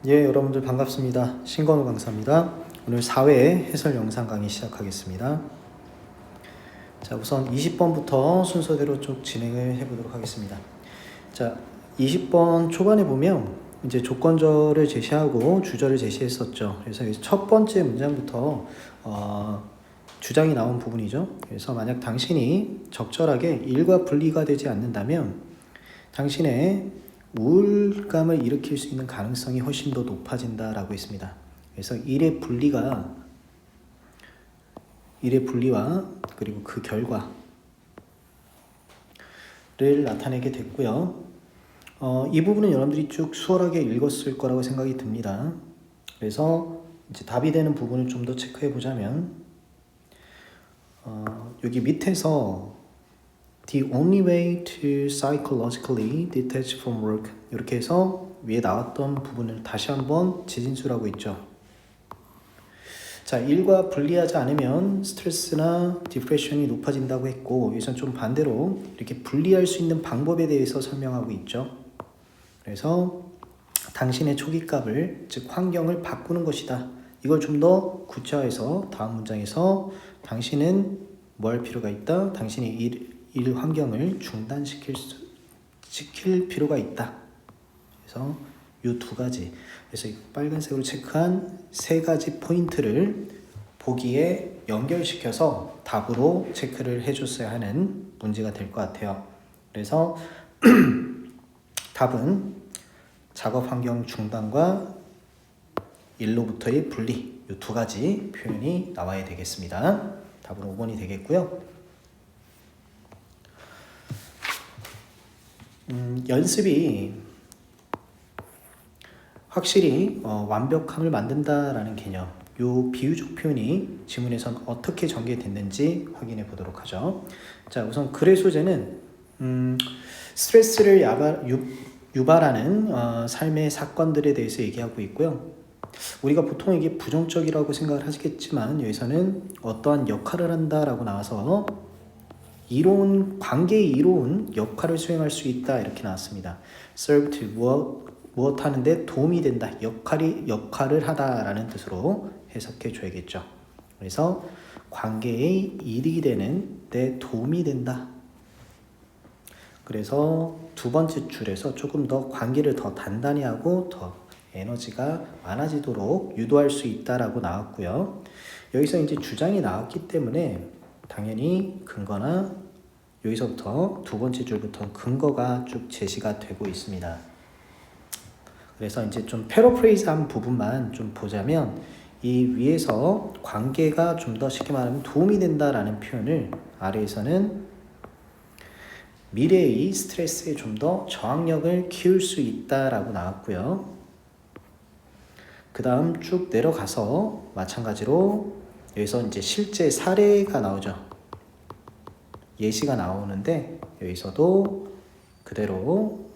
예, 여러분들 반갑습니다. 신건우 강사입니다. 오늘 4회 해설 영상 강의 시작하겠습니다. 자, 우선 20번부터 순서대로 쭉 진행을 해보도록 하겠습니다. 자, 20번 초반에 보면 이제 조건절을 제시하고 주절을 제시했었죠. 그래서 첫 번째 문장부터 주장이 나온 부분이죠. 그래서 만약 당신이 적절하게 일과 분리가 되지 않는다면 당신의 우울감을 일으킬 수 있는 가능성이 훨씬 더 높아진다라고 했습니다. 그래서 일의 분리와 그리고 그 결과를 나타내게 됐고요. 이 부분은 여러분들이 쭉 수월하게 읽었을 거라고 생각이 듭니다. 그래서 이제 답이 되는 부분을 좀 더 체크해 보자면 여기 밑에서 The only way to psychologically detach from work 이렇게 해서 위에 나왔던 부분을 다시 한번 재진술하고 있죠. 자, 일과 분리하지 않으면 스트레스나 디프레션이 높아진다고 했고 여기서는 좀 반대로 이렇게 분리할 수 있는 방법에 대해서 설명하고 있죠. 그래서 당신의 초기값을 즉 환경을 바꾸는 것이다. 이걸 좀 더 구체화해서 다음 문장에서 당신은 뭐 할 필요가 있다. 당신의 일 환경을 중단시킬 필요가 있다. 그래서 이 두 가지, 그래서 빨간색으로 체크한 세 가지 포인트를 보기에 연결시켜서 답으로 체크를 해줬어야 하는 문제가 될 것 같아요. 그래서 답은 작업 환경 중단과 일로부터의 분리, 이 두 가지 표현이 나와야 되겠습니다. 답은 5번이 되겠고요. 연습이 확실히 완벽함을 만든다라는 개념, 이 비유적 표현이 지문에선 어떻게 전개됐는지 확인해 보도록 하죠. 자, 우선 글의 소재는 스트레스를 유발하는 삶의 사건들에 대해서 얘기하고 있고요. 우리가 보통 이게 부정적이라고 생각을 하시겠지만 여기서는 어떠한 역할을 한다라고 나와서 관계의 이로운 역할을 수행할 수 있다 이렇게 나왔습니다. serve to 무엇 하는데 도움이 된다, 역할을 하다라는 뜻으로 해석해 줘야겠죠. 그래서 관계의 일이 되는 데 도움이 된다. 그래서 두 번째 줄에서 조금 더 관계를 더 단단히 하고 더 에너지가 많아지도록 유도할 수 있다라고 나왔고요. 여기서 이제 주장이 나왔기 때문에 당연히 근거나 여기서부터 두 번째 줄부터 근거가 쭉 제시가 되고 있습니다. 그래서 이제 좀 패러프레이즈한 부분만 좀 보자면 이 위에서 관계가 좀 더 쉽게 말하면 도움이 된다라는 표현을 아래에서는 미래의 스트레스에 좀 더 저항력을 키울 수 있다라고 나왔고요. 그 다음 쭉 내려가서 마찬가지로 여기서 이제 실제 사례가 나오죠. 예시가 나오는데 여기서도 그대로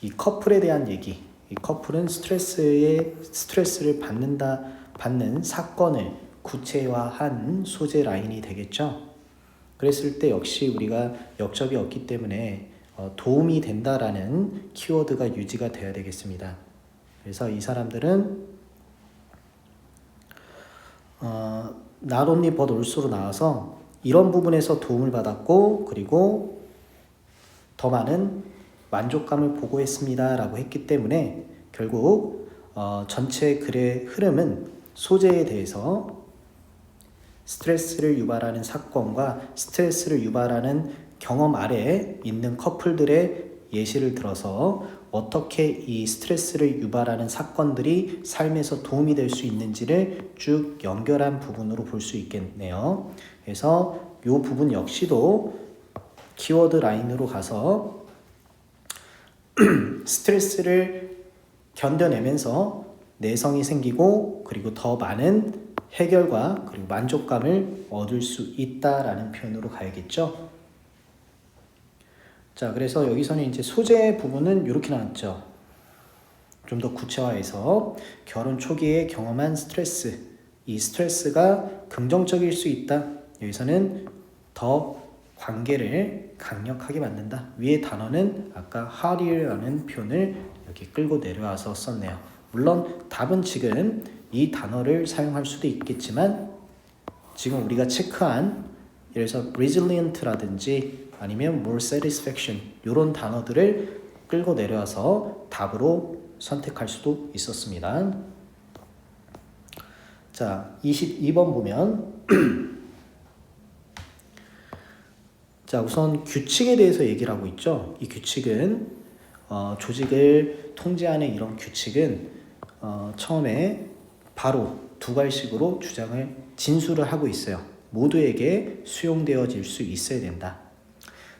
이 커플에 대한 얘기, 이 커플은 스트레스를 받는 사건을 구체화한 소재 라인이 되겠죠. 그랬을 때 역시 우리가 역접이 없기 때문에 도움이 된다라는 키워드가 유지가 돼야 되겠습니다. 그래서 이 사람들은 not only but also로 나와서 이런 부분에서 도움을 받았고 그리고 더 많은 만족감을 보고했습니다 라고 했기 때문에 결국 전체 글의 흐름은 소재에 대해서 스트레스를 유발하는 사건과 스트레스를 유발하는 경험 아래에 있는 커플들의 예시를 들어서 어떻게 이 스트레스를 유발하는 사건들이 삶에서 도움이 될 수 있는지를 쭉 연결한 부분으로 볼 수 있겠네요. 그래서 이 부분 역시도 키워드 라인으로 가서 스트레스를 견뎌내면서 내성이 생기고 그리고 더 많은 해결과 그리고 만족감을 얻을 수 있다라는 표현으로 가야겠죠. 자, 그래서 여기서는 이제 소재 부분은 이렇게 나왔죠. 좀 더 구체화해서 결혼 초기에 경험한 스트레스, 이 스트레스가 긍정적일 수 있다. 여기서는 더 관계를 강력하게 만든다. 위의 단어는 아까 harder라는 표현을 여기 끌고 내려와서 썼네요. 물론 답은 지금 이 단어를 사용할 수도 있겠지만 지금 우리가 체크한 예를 들어서 resilient라든지 아니면 more satisfaction 이런 단어들을 끌고 내려와서 답으로 선택할 수도 있었습니다. 자, 22번 보면 자, 우선 규칙에 대해서 얘기를 하고 있죠. 이 규칙은 조직을 통제하는 이런 규칙은 처음에 바로 두 갈식으로 주장을 진술을 하고 있어요. 모두에게 수용되어질 수 있어야 된다.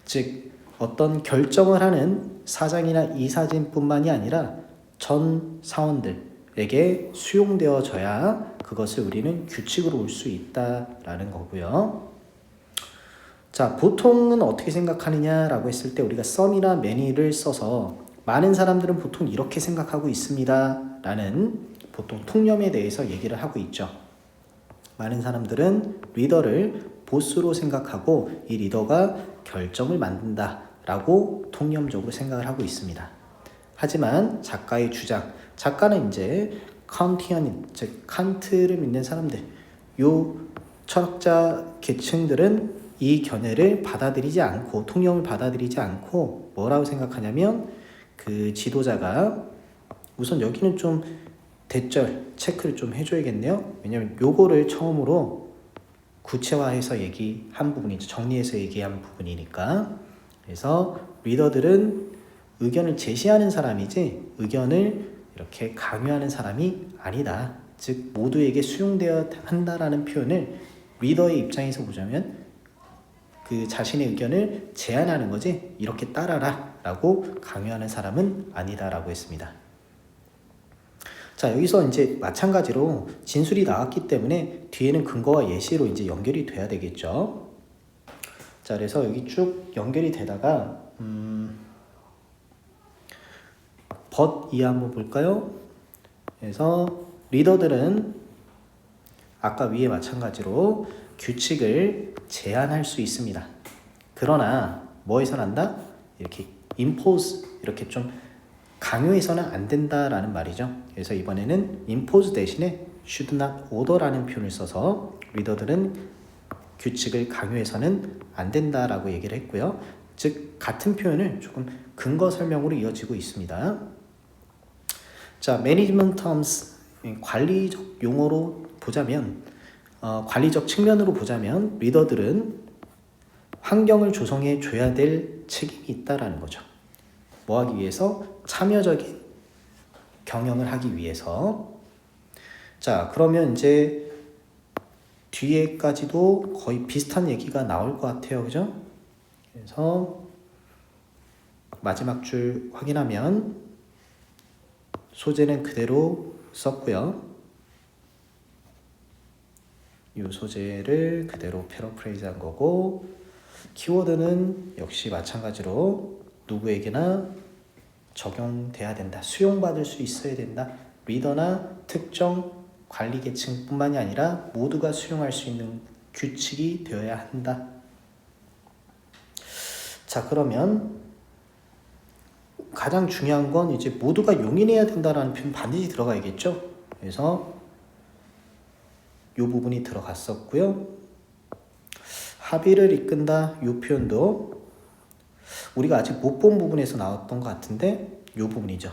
즉 어떤 결정을 하는 사장이나 이사진뿐만이 아니라 전 사원들에게 수용되어져야 그것을 우리는 규칙으로 볼 수 있다라는 거고요. 자, 보통은 어떻게 생각하느냐라고 했을 때 우리가 some이나 many를 써서 많은 사람들은 보통 이렇게 생각하고 있습니다 라는 보통 통념에 대해서 얘기를 하고 있죠. 많은 사람들은 리더를 보스로 생각하고 이 리더가 결정을 만든다 라고 통념적으로 생각을 하고 있습니다. 하지만 작가의 주장, 작가는 이제 칸티언, 즉 칸트를 믿는 사람들, 요 철학자 계층들은 이 견해를 받아들이지 않고 통념을 받아들이지 않고 뭐라고 생각하냐면 그 지도자가 우선 여기는 좀 대절 체크를 좀 해줘야겠네요. 왜냐면 요거를 처음으로 구체화해서 얘기한 부분이죠. 정리해서 얘기한 부분이니까. 그래서 리더들은 의견을 제시하는 사람이지 의견을 이렇게 강요하는 사람이 아니다. 즉 모두에게 수용되어야 한다라는 표현을 리더의 입장에서 보자면 그 자신의 의견을 제안하는 거지 이렇게 따라라 라고 강요하는 사람은 아니다 라고 했습니다. 자, 여기서 이제 마찬가지로 진술이 나왔기 때문에 뒤에는 근거와 예시로 이제 연결이 돼야 되겠죠. 자, 그래서 여기 쭉 연결이 되다가 but 이해 한번 볼까요? 그래서 리더들은 아까 위에 마찬가지로 규칙을 제한할 수 있습니다. 그러나 뭐에선 한다? 이렇게 impose 이렇게 좀 강요해서는 안 된다라는 말이죠. 그래서 이번에는 impose 대신에 should not order라는 표현을 써서 리더들은 규칙을 강요해서는 안 된다라고 얘기를 했고요. 즉 같은 표현을 조금 근거 설명으로 이어지고 있습니다. 자, management terms 관리적 용어로 보자면 관리적 측면으로 보자면 리더들은 환경을 조성해 줘야 될 책임이 있다라는 거죠. 뭐 하기 위해서? 참여적인 경영을 하기 위해서. 자, 그러면 이제 뒤에까지도 거의 비슷한 얘기가 나올 것 같아요. 그죠? 그래서 마지막 줄 확인하면 소재는 그대로 썼고요. 이 소재를 그대로 패러프레이즈한 거고 키워드는 역시 마찬가지로 누구에게나 적용돼야 된다. 수용받을 수 있어야 된다. 리더나 특정 관리 계층뿐만이 아니라 모두가 수용할 수 있는 규칙이 되어야 한다. 자, 그러면 가장 중요한 건 이제 모두가 용인해야 된다라는 표현 반드시 들어가야겠죠. 그래서 이 부분이 들어갔었고요. 합의를 이끈다 이 표현도 우리가 아직 못 본 부분에서 나왔던 것 같은데 이 부분이죠.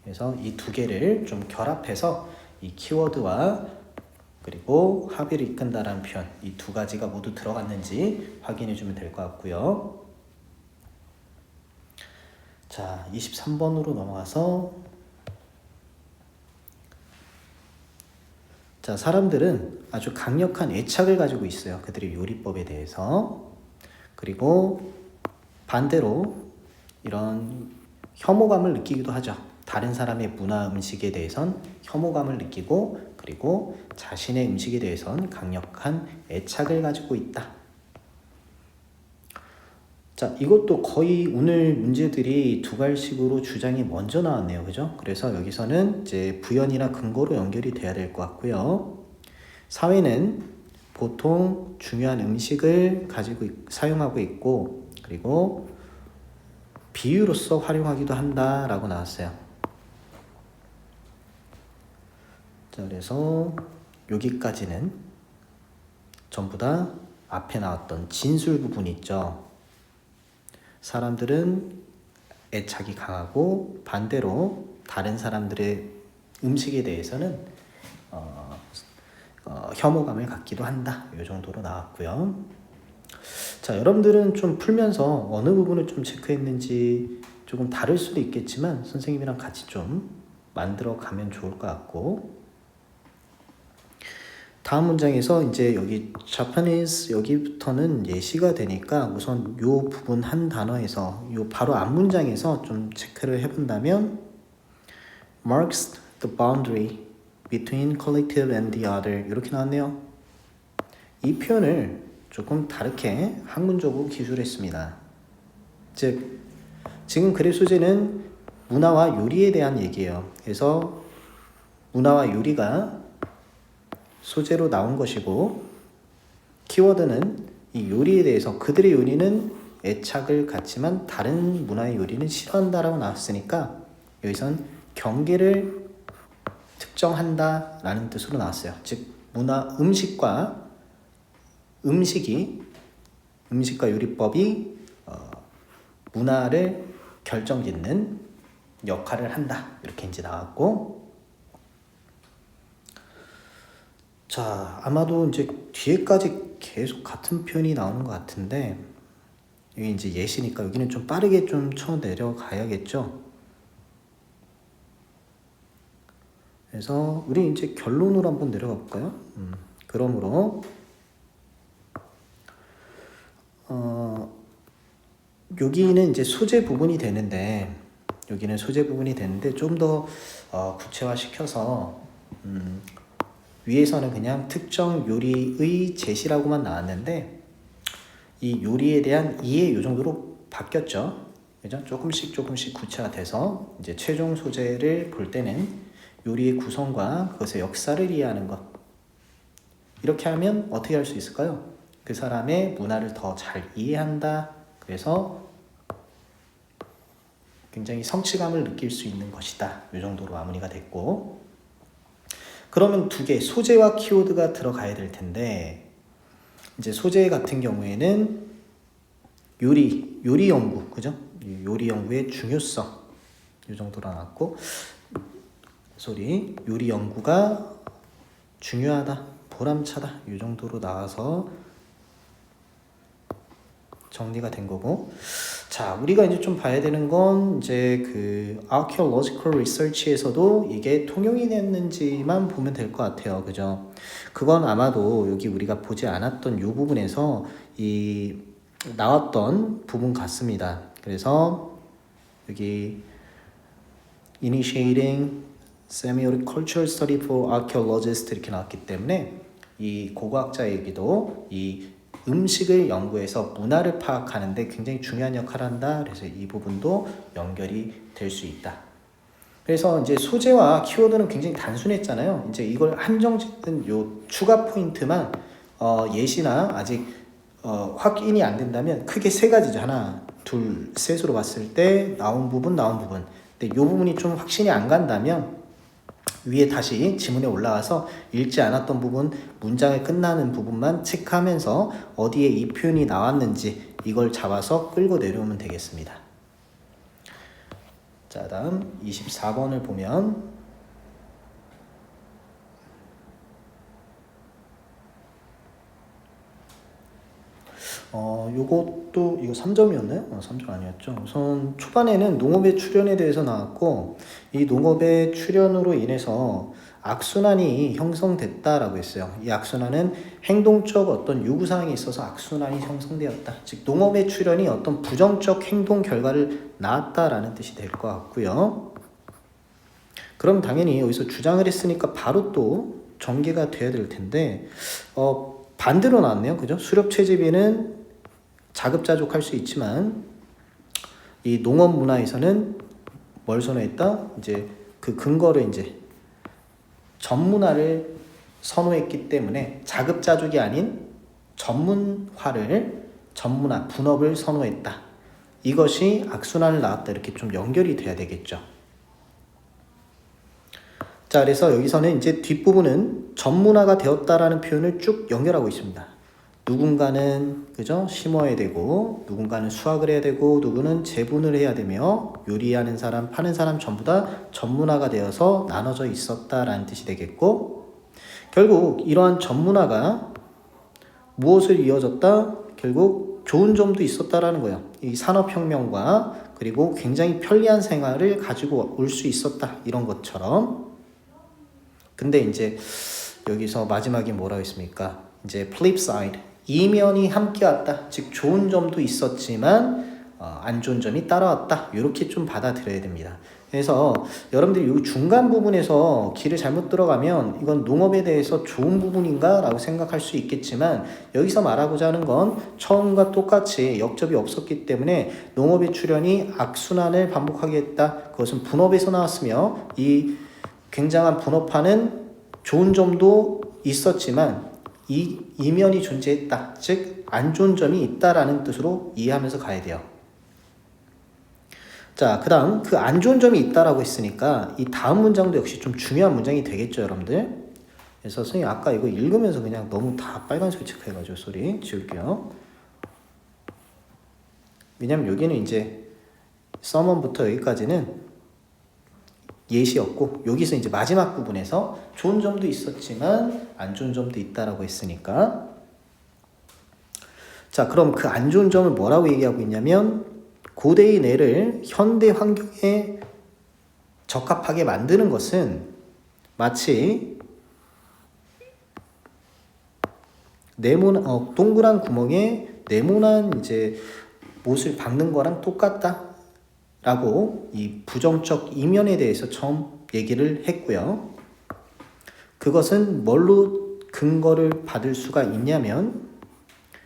그래서 이 두 개를 좀 결합해서 이 키워드와 그리고 합의를 이끈다라는 표현 이 두 가지가 모두 들어갔는지 확인해 주면 될 것 같고요. 자, 23번으로 넘어가서 자, 사람들은 아주 강력한 애착을 가지고 있어요. 그들의 요리법에 대해서. 그리고 반대로 이런 혐오감을 느끼기도 하죠. 다른 사람의 문화 음식에 대해선 혐오감을 느끼고 그리고 자신의 음식에 대해선 강력한 애착을 가지고 있다. 자, 이것도 거의 오늘 문제들이 두 갈식으로 주장이 먼저 나왔네요. 그죠? 그래서 여기서는 이제 부연이나 근거로 연결이 돼야 될 것 같고요. 사회는 보통 중요한 음식을 가지고 사용하고 있고 그리고 비유로서 활용하기도 한다라고 나왔어요. 자, 그래서 여기까지는 전부 다 앞에 나왔던 진술 부분 있죠. 사람들은 애착이 강하고 반대로 다른 사람들의 음식에 대해서는 혐오감을 갖기도 한다. 이 정도로 나왔고요. 자, 여러분들은 좀 풀면서 어느 부분을 좀 체크했는지 조금 다를 수도 있겠지만 선생님이랑 같이 좀 만들어 가면 좋을 것 같고, 다음 문장에서 이제 여기 Japanese 여기부터는 예시가 되니까 우선 요 부분 한 단어에서 요 바로 앞 문장에서 좀 체크를 해본다면 marks the boundary between collective and the other 이렇게 나왔네요. 이 표현을 조금 다르게 학문적으로 기술했습니다. 즉 지금 글의 소재는 문화와 요리에 대한 얘기예요. 그래서 문화와 요리가 소재로 나온 것이고, 키워드는 이 요리에 대해서 그들의 요리는 애착을 갖지만 다른 문화의 요리는 싫어한다라고 나왔으니까 여기선 경계를 특정한다라는 뜻으로 나왔어요. 즉 음식과 요리법이 문화를 결정짓는 역할을 한다. 이렇게 이제 나왔고, 자, 아마도 이제 뒤에까지 계속 같은 표현이 나오는 것 같은데, 여기 이제 예시니까 여기는 좀 빠르게 좀 쳐 내려가야겠죠. 그래서 우리 이제 결론으로 한번 내려가 볼까요? 그러므로 여기는 이제 소재 부분이 되는데, 좀 더 구체화시켜서 위에서는 그냥 특정 요리의 제시라고만 나왔는데 이 요리에 대한 이해 요 정도로 바뀌었죠. 그죠? 조금씩 구체화 돼서 이제 최종 소재를 볼 때는 요리의 구성과 그것의 역사를 이해하는 것. 이렇게 하면 어떻게 할 수 있을까요? 그 사람의 문화를 더 잘 이해한다. 그래서 굉장히 성취감을 느낄 수 있는 것이다. 이 정도로 마무리가 됐고, 그러면 두 개, 소재와 키워드가 들어가야 될 텐데, 이제 소재 같은 경우에는 요리 연구, 그죠? 요리 연구의 중요성, 이 정도로 나왔고, 요리 연구가 중요하다, 보람차다, 이 정도로 나와서 정리가 된 거고, 자, 우리가 이제 좀 봐야 되는 건 이제 그 archaeological research에서도 이게 통용이 됐는지만 보면 될 것 같아요. 그죠? 그건 아마도 여기 우리가 보지 않았던 이 부분에서 나왔던 부분 같습니다. 그래서 여기 initiating semiotic cultural study for archaeologists 이렇게 나왔기 때문에 이 고고학자 얘기도 이 음식을 연구해서 문화를 파악하는데 굉장히 중요한 역할을 한다. 그래서 이 부분도 연결이 될 수 있다. 그래서 이제 소재와 키워드는 굉장히 단순했잖아요. 이제 이걸 한정짓는 요 추가 포인트만 예시나 아직 확인이 안 된다면 크게 세 가지죠. 하나, 둘, 셋으로 봤을 때 나온 부분. 근데 요 부분이 좀 확신이 안 간다면 위에 다시 지문에 올라와서 읽지 않았던 부분, 문장이 끝나는 부분만 체크하면서 어디에 이 표현이 나왔는지 이걸 잡아서 끌고 내려오면 되겠습니다. 자, 다음 24번을 보면 요것도 이거 3점이었나요? 3점 아니었죠. 우선 초반에는 농업의 출현에 대해서 나왔고, 이 농업의 출현으로 인해서 악순환이 형성됐다라고 했어요. 이 악순환은 행동적 어떤 요구사항이 있어서 악순환이 형성되었다. 즉 농업의 출현이 어떤 부정적 행동 결과를 낳았다라는 뜻이 될 것 같고요. 그럼 당연히 여기서 주장을 했으니까 바로 또 전개가 돼야 될 텐데 반대로 나왔네요. 그죠? 수렵 채집에는 자급자족할 수 있지만 이 농업 문화에서는 뭘 선호했다? 이제 그 근거를 이제 전문화를 선호했기 때문에 자급자족이 아닌 전문화, 분업을 선호했다. 이것이 악순환을 낳았다. 이렇게 좀 연결이 돼야 되겠죠. 자, 그래서 여기서는 이제 뒷부분은 전문화가 되었다라는 표현을 쭉 연결하고 있습니다. 누군가는 그죠? 심어야 되고, 누군가는 수확을 해야 되고, 누구는 재분을 해야 되며, 요리하는 사람, 파는 사람 전부 다 전문화가 되어서 나눠져 있었다라는 뜻이 되겠고, 결국 이러한 전문화가 무엇을 이어졌다? 결국 좋은 점도 있었다라는 거예요. 이 산업혁명과 그리고 굉장히 편리한 생활을 가지고 올 수 있었다. 이런 것처럼. 근데 이제 여기서 마지막에 뭐라고 했습니까? 이제 flip side, 이면이 함께 왔다. 즉 좋은 점도 있었지만 안 좋은 점이 따라왔다. 이렇게 좀 받아들여야 됩니다. 그래서 여러분들이 이 중간 부분에서 길을 잘못 들어가면 이건 농업에 대해서 좋은 부분인가 라고 생각할 수 있겠지만, 여기서 말하고자 하는 건 처음과 똑같이 역접이 없었기 때문에 농업의 출현이 악순환을 반복하게 했다. 그것은 분업에서 나왔으며, 이 굉장한 분업화는 좋은 점도 있었지만 이 이면이 존재했다. 즉 안 좋은 점이 있다라는 뜻으로 이해하면서 가야 돼요. 자, 그 다음 그 안 좋은 점이 있다라고 했으니까 이 다음 문장도 역시 좀 중요한 문장이 되겠죠, 여러분들. 그래서 선생님 아까 이거 읽으면서 그냥 너무 다 빨간색 체크해가지고 소리 지울게요. 왜냐면 여기는 이제 서먼부터 여기까지는 예시였고, 여기서 이제 마지막 부분에서 좋은 점도 있었지만 안 좋은 점도 있다라고 했으니까, 자, 그럼 그 안 좋은 점을 뭐라고 얘기하고 있냐면, 고대의 뇌를 현대 환경에 적합하게 만드는 것은 마치 동그란 구멍에 네모난 이제 못을 박는 거랑 똑같다 라고 이 부정적 이면에 대해서 처음 얘기를 했고요. 그것은 뭘로 근거를 받을 수가 있냐면,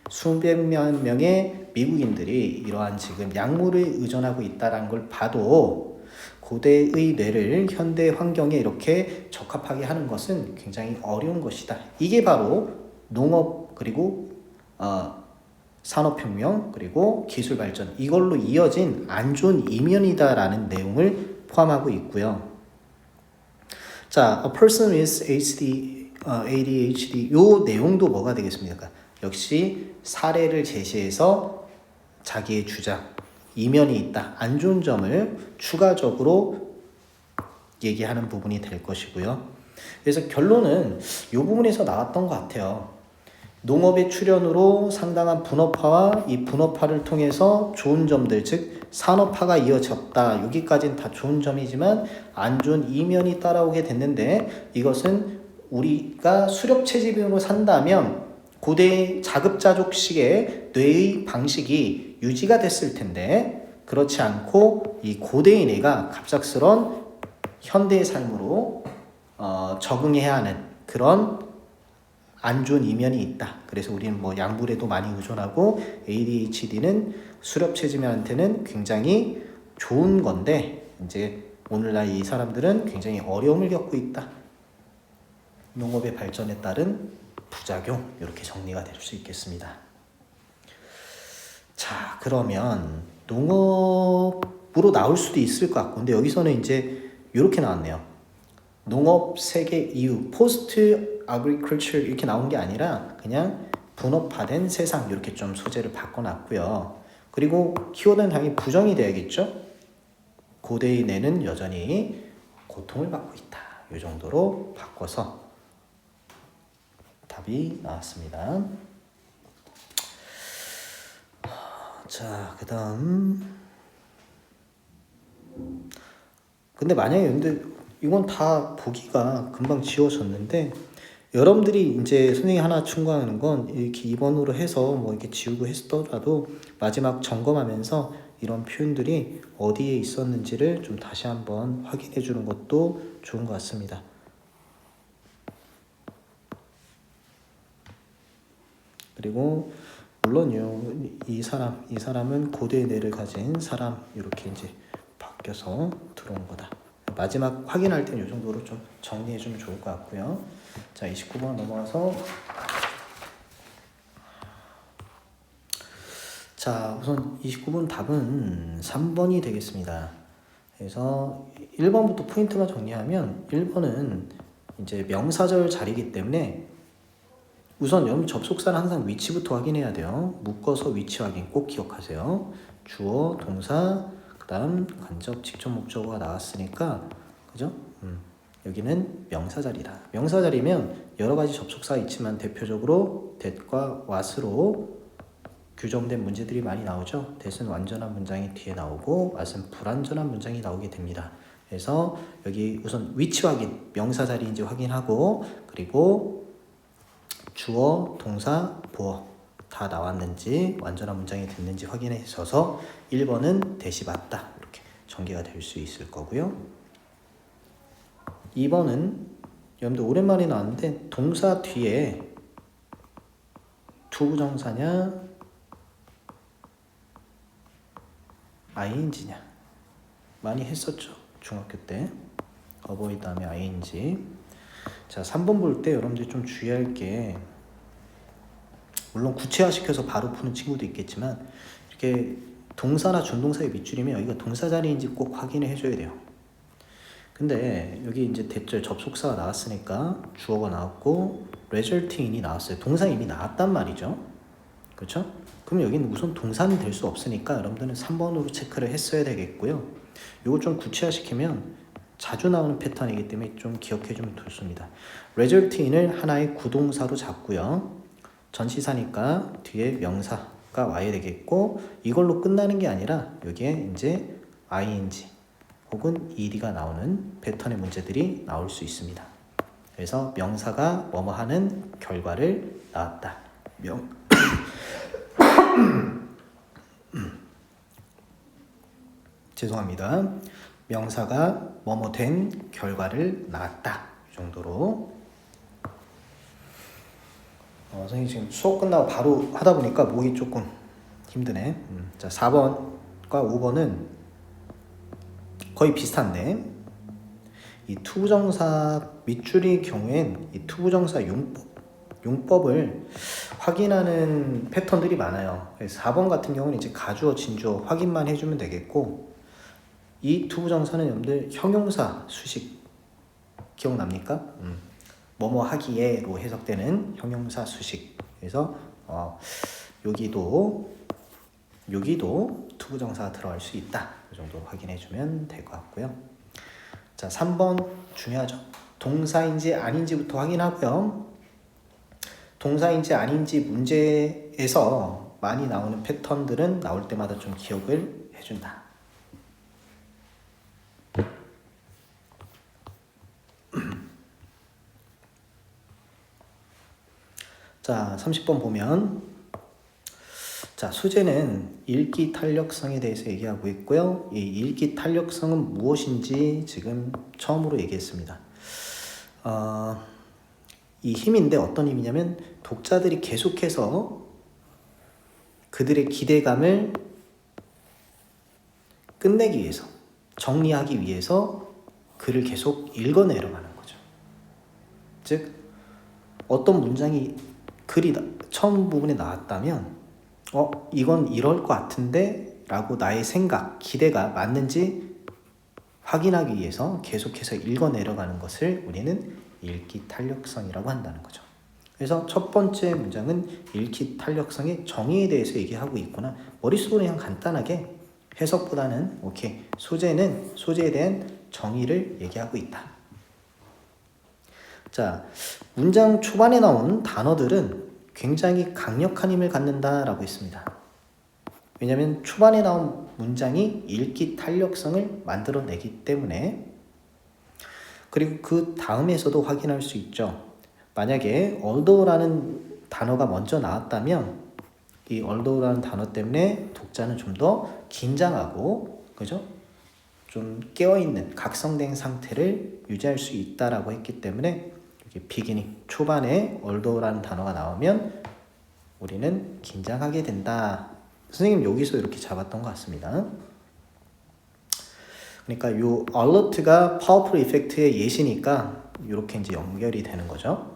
수백만 명의 미국인들이 이러한 지금 약물에 의존하고 있다는 걸 봐도 고대의 뇌를 현대 환경에 이렇게 적합하게 하는 것은 굉장히 어려운 것이다. 이게 바로 농업 그리고 산업혁명 그리고 기술 발전, 이걸로 이어진 안 좋은 이면이다라는 내용을 포함하고 있고요. 자, a person with ADHD 요 내용도 뭐가 되겠습니까? 역시 사례를 제시해서 자기의 주장, 이면이 있다, 안 좋은 점을 추가적으로 얘기하는 부분이 될 것이고요. 그래서 결론은 이 부분에서 나왔던 것 같아요. 농업의 출현으로 상당한 분업화와 이 분업화를 통해서 좋은 점들, 즉 산업화가 이어졌다. 여기까지는 다 좋은 점이지만 안 좋은 이면이 따라오게 됐는데, 이것은 우리가 수렵채집으로 산다면 고대 자급자족식의 뇌의 방식이 유지가 됐을 텐데, 그렇지 않고 이 고대의 뇌가 갑작스런 현대의 삶으로 적응해야 하는 그런 안 좋은 이면이 있다. 그래서 우리는 뭐 약물에도 많이 의존하고 ADHD는 수렵체질한테는 굉장히 좋은 건데, 이제 오늘날 이 사람들은 굉장히 어려움을 겪고 있다. 농업의 발전에 따른 부작용, 이렇게 정리가 될 수 있겠습니다. 자, 그러면 농업으로 나올 수도 있을 것 같고, 근데 여기서는 이제 이렇게 나왔네요. 농업 세계 이후 포스트 아그리컬처 이렇게 나온 게 아니라 그냥 분업화된 세상, 이렇게 좀 소재를 바꿔놨고요. 그리고 키워드는 당연히 부정이 돼야겠죠. 고대의 뇌는 여전히 고통을 받고 있다. 이 정도로 바꿔서 답이 나왔습니다. 자, 그 다음. 근데 만약에 근데 이건 다 보기가 금방 지워졌는데, 여러분들이 이제 선생님이 하나 충고하는 건 이렇게 2번으로 해서 뭐 이렇게 지우고 했더라도 마지막 점검하면서 이런 표현들이 어디에 있었는지를 좀 다시 한번 확인해 주는 것도 좋은 것 같습니다. 그리고 물론요, 이 사람은 고대의 뇌를 가진 사람, 이렇게 이제 바뀌어서 들어온 거다. 마지막 확인할 때는 이 정도로 좀 정리해 주면 좋을 것 같고요. 자, 29번 넘어가서, 자, 우선 29번 답은 3번이 되겠습니다. 그래서 1번부터 포인트만 정리하면 1번은 이제 명사절 자리이기 때문에 우선 여러분 접속사는 항상 위치부터 확인해야 돼요. 묶어서 위치 확인 꼭 기억하세요. 주어, 동사, 그 다음 간접, 직접 목적어가 나왔으니까 그죠? 여기는 명사 자리다. 명사 자리면 여러 가지 접속사가 있지만 대표적으로 that과 what으로 규정된 문제들이 많이 나오죠. that은 완전한 문장이 뒤에 나오고 what은 불완전한 문장이 나오게 됩니다. 그래서 여기 우선 위치 확인, 명사 자리인지 확인하고 그리고 주어, 동사, 보어 다 나왔는지 완전한 문장이 됐는지 확인해 주셔서 1번은 that이 맞다 이렇게 전개가 될 수 있을 거고요. 2번은 여러분들 오랜만에 나왔는데 동사 뒤에 투부정사냐 ing냐 많이 했었죠. 중학교 때 어버이 다음에 ing. 자 3번 볼 때 여러분들이 좀 주의할 게 물론 구체화시켜서 바로 푸는 친구도 있겠지만 이렇게 동사나 준동사의 밑줄이면 여기가 동사 자리인지 꼭 확인을 해줘야 돼요. 근데 여기 이제 대절 접속사가 나왔으니까 주어가 나왔고 resulting이 나왔어요. 동사 이미 나왔단 말이죠. 그렇죠? 그럼 여기는 우선 동사는 될 수 없으니까 여러분들은 3번으로 체크를 했어야 되겠고요. 이거 좀 구체화시키면 자주 나오는 패턴이기 때문에 좀 기억해주면 좋습니다. resulting을 하나의 구동사로 잡고요. 전치사니까 뒤에 명사가 와야 되겠고 이걸로 끝나는 게 아니라 여기에 이제 ing 혹은 ed가 나오는 패턴의 문제들이 나올 수 있습니다. 그래서 명사가 뭐뭐 하는 결과를 낳았다. 죄송합니다. 명사가 뭐뭐 된 결과를 낳았다. 이 정도로. 선생님 지금 수업 끝나고 바로 하다 보니까 목이 조금 힘드네. 자, 4번과 5번은 거의 비슷한데 이 투부정사 밑줄의 경우엔 이 투부정사 용법을 확인하는 패턴들이 많아요. 그래서 4번 같은 경우는 이제 가주어, 진주어 확인만 해주면 되겠고 이 투부정사는 여러분들 형용사 수식 기억납니까? 뭐뭐 하기에로 해석되는 형용사 수식. 그래서 여기도 투부정사가 들어갈 수 있다. 이 정도 확인해주면 될 것 같고요. 자, 3번 중요하죠. 동사인지 아닌지부터 확인하고요. 동사인지 아닌지 문제에서 많이 나오는 패턴들은 나올 때마다 좀 기억을 해준다. 자, 30번 보면 자, 소재는 읽기 탄력성에 대해서 얘기하고 있고요. 이 읽기 탄력성은 무엇인지 지금 처음으로 얘기했습니다. 이 힘인데 어떤 힘이냐면 독자들이 계속해서 그들의 기대감을 끝내기 위해서, 정리하기 위해서 글을 계속 읽어내려가는 거죠. 즉 어떤 문장이 글이 처음 부분에 나왔다면 이건 이럴 것 같은데 라고 나의 생각, 기대가 맞는지 확인하기 위해서 계속해서 읽어내려가는 것을 우리는 읽기 탄력성이라고 한다는 거죠. 그래서 첫 번째 문장은 읽기 탄력성의 정의에 대해서 얘기하고 있구나. 머릿속으로 그냥 간단하게 해석보다는 소재는 소재에 대한 정의를 얘기하고 있다. 자, 문장 초반에 나온 단어들은 굉장히 강력한 힘을 갖는다라고 했습니다. 왜냐하면 초반에 나온 문장이 읽기 탄력성을 만들어내기 때문에. 그리고 그 다음에서도 확인할 수 있죠. 만약에 although라는 단어가 먼저 나왔다면 이 although라는 단어 때문에 독자는 좀 더 긴장하고, 그죠? 좀 깨어있는 각성된 상태를 유지할 수 있다라고 했기 때문에 여기 beginning, 초반에 although라는 단어가 나오면 우리는 긴장하게 된다. 선생님 여기서 이렇게 잡았던 것 같습니다. 그러니까 이 alert가 powerful effect의 예시니까 이렇게 이제 연결이 되는 거죠.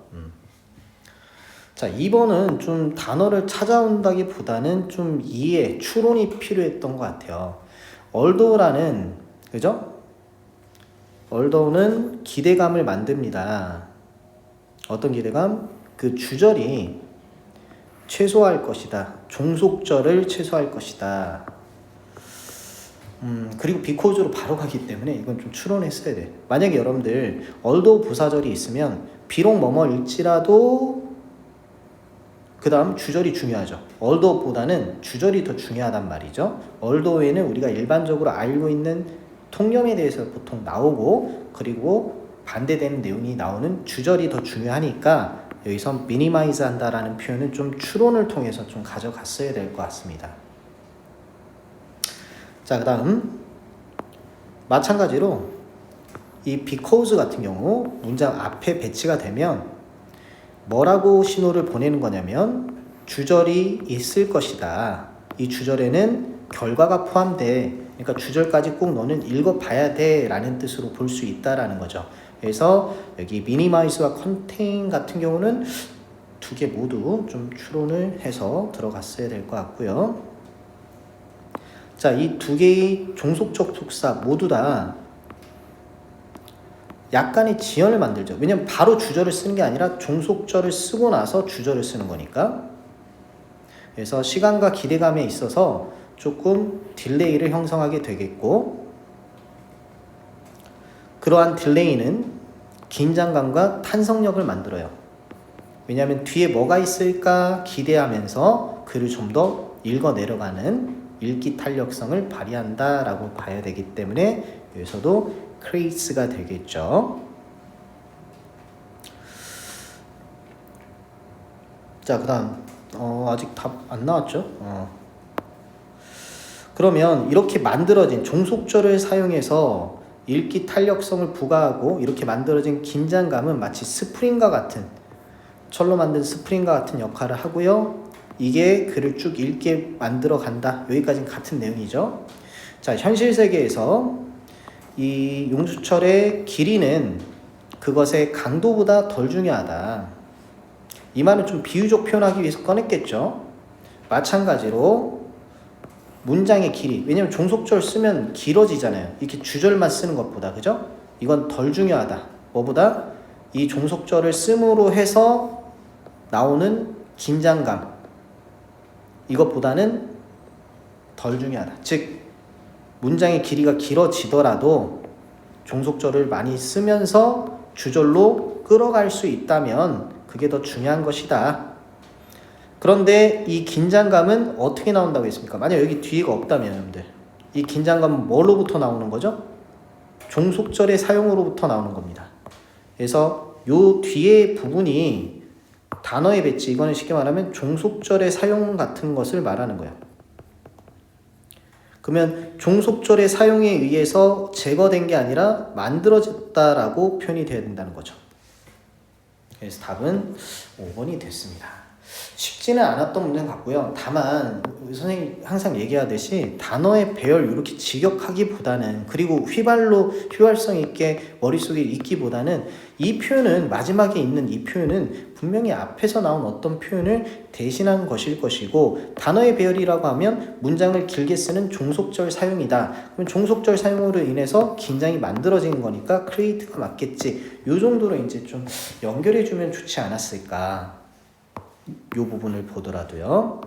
자, 2번은 좀 단어를 찾아온다기보다는 좀 이해, 추론이 필요했던 것 같아요. although라는, 그죠? although는 기대감을 만듭니다. 어떤 기대감? 그 주절이 최소화할 것이다. 종속절을 최소화할 것이다. 그리고 because로 바로 가기 때문에 이건 좀 추론했어야 돼. 만약에 여러분들 although 부사절이 있으면 비록 뭐뭐일지라도 그 다음 주절이 중요하죠. although보다는 주절이 더 중요하단 말이죠. although에는 우리가 일반적으로 알고 있는 통념에 대해서 보통 나오고 그리고 반대되는 내용이 나오는 주절이 더 중요하니까 여기서 minimize 한다라는 표현은 좀 추론을 통해서 좀 가져갔어야 될 것 같습니다. 자, 그 다음 마찬가지로 이 because 같은 경우 문장 앞에 배치가 되면 뭐라고 신호를 보내는 거냐면 주절이 있을 것이다. 이 주절에는 결과가 포함돼. 그러니까 주절까지 꼭 너는 읽어봐야 돼 라는 뜻으로 볼 수 있다라는 거죠. 그래서 여기 minimize와 contain 같은 경우는 두 개 모두 좀 추론을 해서 들어갔어야 될 것 같고요. 자, 이 두 개의 종속적 속사 모두 다 약간의 지연을 만들죠. 왜냐면 바로 주절을 쓰는 게 아니라 종속절을 쓰고 나서 주절을 쓰는 거니까. 그래서 시간과 기대감에 있어서 조금 딜레이를 형성하게 되겠고, 그러한 딜레이는 긴장감과 탄성력을 만들어요. 왜냐하면 뒤에 뭐가 있을까 기대하면서 글을 좀 더 읽어 내려가는 읽기 탄력성을 발휘한다라고 봐야 되기 때문에 여기서도 creates가 되겠죠. 자, 그 다음 아직 답 안 나왔죠? 그러면 이렇게 만들어진 종속절을 사용해서 읽기 탄력성을 부과하고 이렇게 만들어진 긴장감은 마치 스프링과 같은, 철로 만든 스프링과 같은 역할을 하고요. 이게 글을 쭉 읽게 만들어 간다. 여기까지는 같은 내용이죠. 자, 현실 세계에서 이 용수철의 길이는 그것의 강도보다 덜 중요하다. 이 말은 좀 비유적 표현하기 위해서 꺼냈겠죠. 마찬가지로 문장의 길이, 왜냐면 종속절 쓰면 길어지잖아요. 이렇게 주절만 쓰는 것보다, 그죠? 이건 덜 중요하다. 뭐보다? 이 종속절을 씀으로 해서 나오는 긴장감, 이것보다는 덜 중요하다. 즉 문장의 길이가 길어지더라도 종속절을 많이 쓰면서 주절로 끌어갈 수 있다면 그게 더 중요한 것이다. 그런데 이 긴장감은 어떻게 나온다고 했습니까? 만약 여기 뒤에가 없다면 여러분들, 이 긴장감은 뭐로부터 나오는 거죠? 종속절의 사용으로부터 나오는 겁니다. 그래서 요 뒤에 부분이 단어의 배치, 이거는 쉽게 말하면 종속절의 사용 같은 것을 말하는 거예요. 그러면 종속절의 사용에 의해서 제거된 게 아니라 만들어졌다라고 표현이 되어야 된다는 거죠. 그래서 답은 5번이 됐습니다. 쉽지는 않았던 문제 같고요. 다만 선생님이 항상 얘기하듯이 단어의 배열 이렇게 직역하기보다는, 그리고 휘발성 있게 머릿속에 있기보다는 이 표현은, 마지막에 있는 이 표현은 분명히 앞에서 나온 어떤 표현을 대신한 것일 것이고, 단어의 배열이라고 하면 문장을 길게 쓰는 종속절 사용이다. 그럼 종속절 사용으로 인해서 긴장이 만들어지는 거니까 create가 맞겠지. 이 정도로 이제 좀 연결해주면 좋지 않았을까. 이 부분을 보더라도요.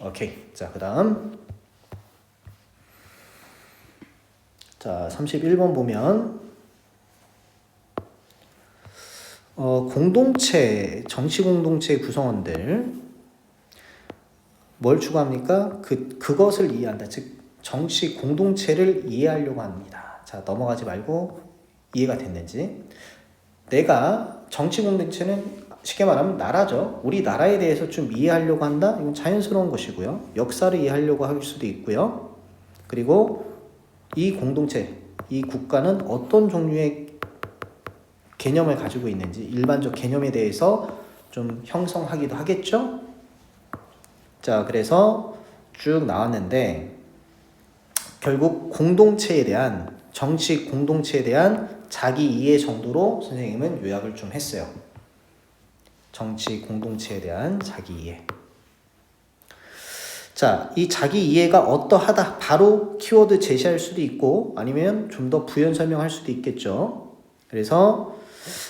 오케이. 자, 그 다음. 자, 31번 보면, 공동체, 정치 공동체 구성원들, 뭘 추구합니까? 그것을 이해한다. 즉, 정치 공동체를 이해하려고 합니다. 자, 넘어가지 말고 이해가 됐는지. 내가 정치 공동체는 쉽게 말하면 나라죠. 우리 나라에 대해서 좀 이해하려고 한다? 이건 자연스러운 것이고요. 역사를 이해하려고 할 수도 있고요. 그리고 이 공동체, 이 국가는 어떤 종류의 개념을 가지고 있는지, 일반적 개념에 대해서 좀 형성하기도 하겠죠. 자, 그래서 쭉 나왔는데 결국 공동체에 대한, 정치 공동체에 대한 자기 이해 정도로 선생님은 요약을 좀 했어요. 정치 공동체에 대한 자기 이해. 자, 이 자기 이해가 어떠하다 바로 키워드 제시할 수도 있고 아니면 좀 더 부연 설명할 수도 있겠죠. 그래서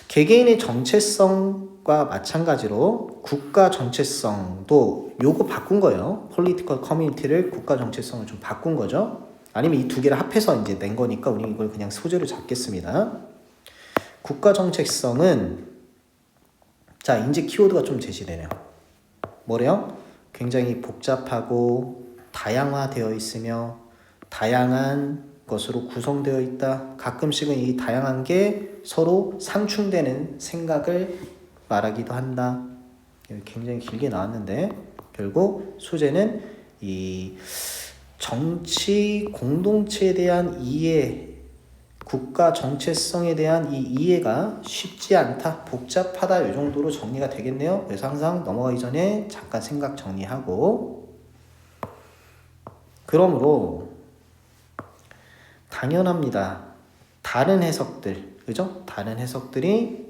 개개인의 정체성과 마찬가지로 국가 정체성도 요거 바꾼 거예요. political community를 국가 정체성을 좀 바꾼 거죠. 아니면 이 두 개를 합해서 이제 낸 거니까 우리 이걸 그냥 소재로 잡겠습니다. 국가 정체성은 자, 이제 키워드가 좀 제시되네요. 뭐래요? 굉장히 복잡하고 다양화되어 있으며 다양한 것으로 구성되어 있다. 가끔씩은 이 다양한 게 서로 상충되는 생각을 말하기도 한다. 굉장히 길게 나왔는데 결국 소재는 이 정치 공동체에 대한 이해, 국가 정체성에 대한 이 이해가 쉽지 않다, 복잡하다 이 정도로 정리가 되겠네요. 그래서 항상 넘어가기 전에 잠깐 생각 정리하고 그러므로 당연합니다. 다른 해석들, 그죠? 다른 해석들이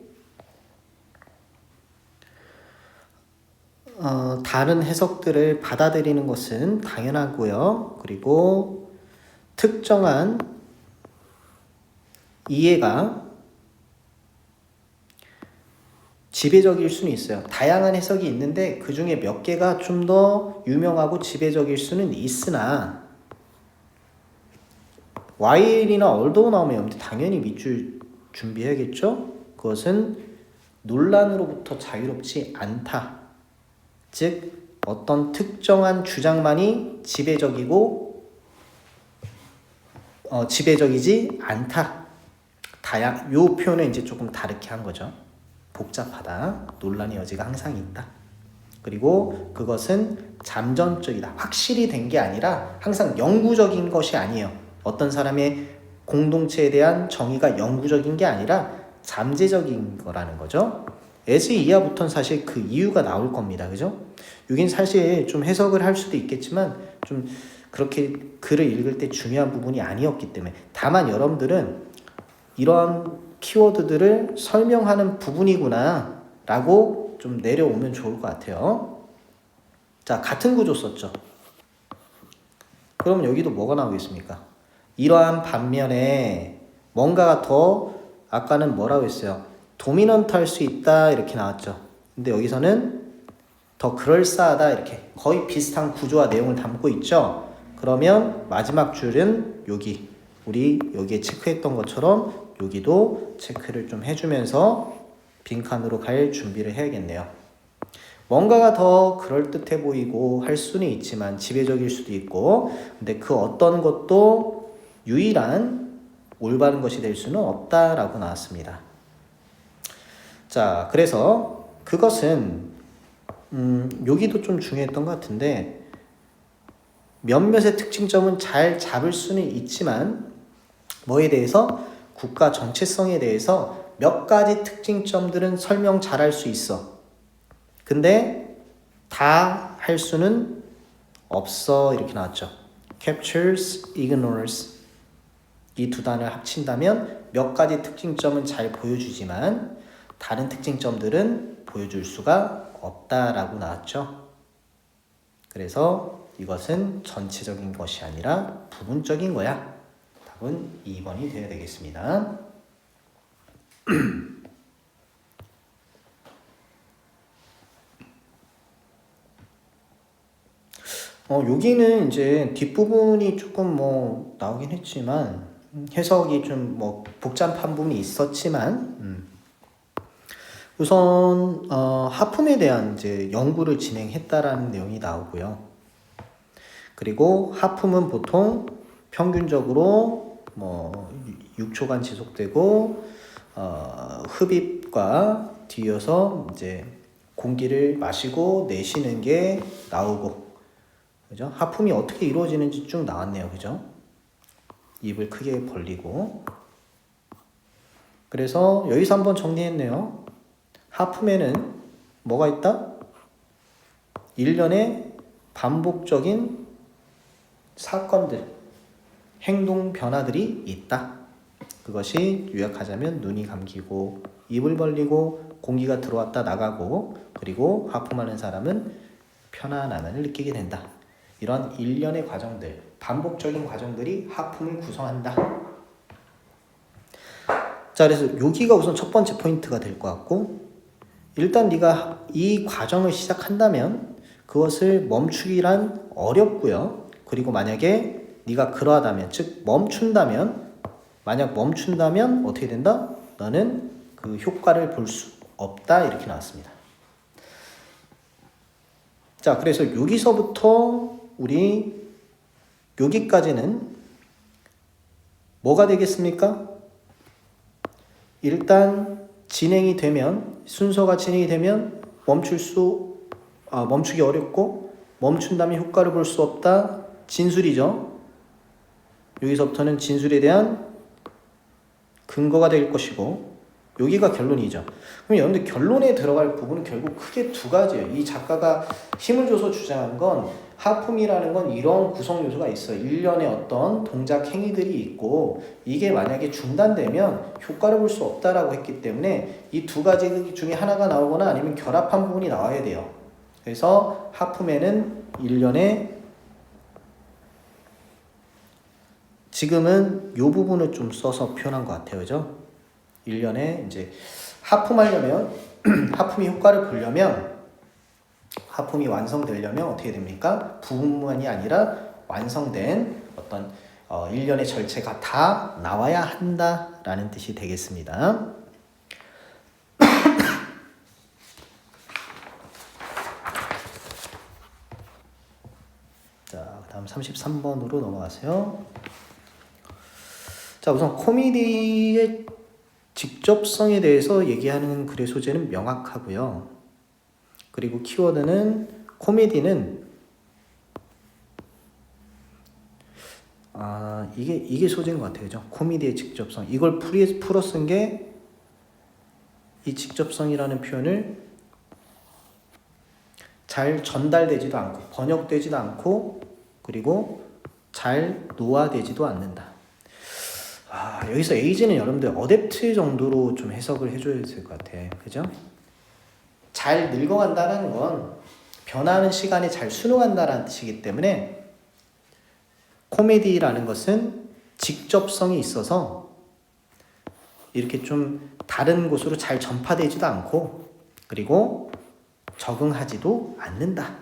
다른 해석들을 받아들이는 것은 당연하고요. 그리고 특정한 이해가 지배적일 수는 있어요. 다양한 해석이 있는데 그 중에 몇 개가 좀 더 유명하고 지배적일 수는 있으나 while이나 although 나오면 당연히 밑줄 준비해야겠죠? 그것은 논란으로부터 자유롭지 않다. 즉 어떤 특정한 주장만이 지배적이지 않다. 요 표현은 이제 조금 다르게 한 거죠. 복잡하다. 논란의 여지가 항상 있다. 그리고 그것은 잠정적이다. 확실히 된 게 아니라 항상 영구적인 것이 아니에요. 어떤 사람의 공동체에 대한 정의가 영구적인 게 아니라 잠재적인 거라는 거죠. as 이하부터는 사실 그 이유가 나올 겁니다. 그죠? 여긴 사실 좀 해석을 할 수도 있겠지만 좀 그렇게 글을 읽을 때 중요한 부분이 아니었기 때문에 다만 여러분들은 이런 키워드들을 설명하는 부분이구나 라고 좀 내려오면 좋을 것 같아요. 자, 같은 구조 썼죠. 그럼 여기도 뭐가 나오겠습니까? 이러한 반면에 뭔가가 더 아까는 뭐라고 했어요? 도미넌트 할 수 있다 이렇게 나왔죠. 근데 여기서는 더 그럴싸하다 이렇게 거의 비슷한 구조와 내용을 담고 있죠. 그러면 마지막 줄은 여기 우리 여기에 체크했던 것처럼 여기도 체크를 좀 해주면서 빈칸으로 갈 준비를 해야겠네요. 뭔가가 더 그럴듯해 보이고 할 수는 있지만 지배적일 수도 있고 근데 그 어떤 것도 유일한 올바른 것이 될 수는 없다라고 나왔습니다. 자, 그래서 그것은 여기도 좀 중요했던 것 같은데 몇몇의 특징점은 잘 잡을 수는 있지만 뭐에 대해서? 국가 정체성에 대해서 몇 가지 특징점들은 설명 잘 할 수 있어. 근데 다 할 수는 없어 이렇게 나왔죠. captures, ignores 이 두 단어를 합친다면 몇 가지 특징점은 잘 보여주지만 다른 특징점들은 보여줄 수가 없다라고 나왔죠. 그래서 이것은 전체적인 것이 아니라 부분적인 거야. 답은 2번이 되어야 되겠습니다. 여기는 이제 뒷부분이 조금 뭐 나오긴 했지만 해석이 좀 뭐 복잡한 부분이 있었지만 우선 하품에 대한 이제 연구를 진행했다라는 내용이 나오고요. 그리고 하품은 보통 평균적으로 뭐 6초간 지속되고 흡입과 뒤이어서 이제 공기를 마시고 내쉬는 게 나오고 그죠? 하품이 어떻게 이루어지는지 쭉 나왔네요. 그죠? 입을 크게 벌리고 그래서 여기서 한번 정리했네요. 하품에는 뭐가 있다? 일련의 반복적인 사건들, 행동 변화들이 있다. 그것이 요약하자면 눈이 감기고 입을 벌리고 공기가 들어왔다 나가고 그리고 하품하는 사람은 편안함을 느끼게 된다. 이런 일련의 과정들, 반복적인 과정들이 하품을 구성한다. 자, 그래서 여기가 우선 첫 번째 포인트가 될 것 같고, 일단 네가 이 과정을 시작한다면 그것을 멈추기란 어렵고요. 그리고 만약에 네가 그러하다면, 즉 만약 멈춘다면 어떻게 된다? 너는 그 효과를 볼 수 없다. 이렇게 나왔습니다. 자, 그래서 여기서부터 우리 여기까지는 뭐가 되겠습니까? 일단 순서가 진행이 되면 멈추기 어렵고 멈춘다면 효과를 볼 수 없다. 진술이죠. 여기서부터는 진술에 대한 근거가 될 것이고, 여기가 결론이죠. 그럼 여러분들 결론에 들어갈 부분은 결국 크게 두 가지예요. 이 작가가 힘을 줘서 주장한 건 하품이라는 건 이런 구성 요소가 있어요. 일련의 어떤 동작 행위들이 있고 이게 만약에 중단되면 효과를 볼 수 없다라고 했기 때문에 이 두 가지 중에 하나가 나오거나 아니면 결합한 부분이 나와야 돼요. 그래서 하품에는 일련의 지금은 이 부분을 좀 써서 표현한 것 같아요. 그죠? 일련의 이제 하품하려면 하품이 효과를 보려면 하품이 완성되려면 어떻게 됩니까? 부분만이 아니라 완성된 어떤 일련의 절체가 다 나와야 한다라는 뜻이 되겠습니다. 자, 다음 33번으로 넘어가세요. 자, 우선 코미디의 직접성에 대해서 얘기하는 글의 소재는 명확하고요. 그리고 키워드는 코미디는 이게 소재인 것 같아요. 그죠? 코미디의 직접성. 이걸 풀어 쓴 게 이 직접성이라는 표현을 잘 전달되지도 않고 번역되지도 않고 그리고 잘 노화되지도 않는다. 여기서 에이지는 여러분들 어댑트 정도로 좀 해석을 해줘야 될 것 같아. 그죠? 잘 늙어간다는 건 변화하는 시간에 잘 순응한다는 뜻이기 때문에 코미디라는 것은 직접성이 있어서 이렇게 좀 다른 곳으로 잘 전파되지도 않고 그리고 적응하지도 않는다.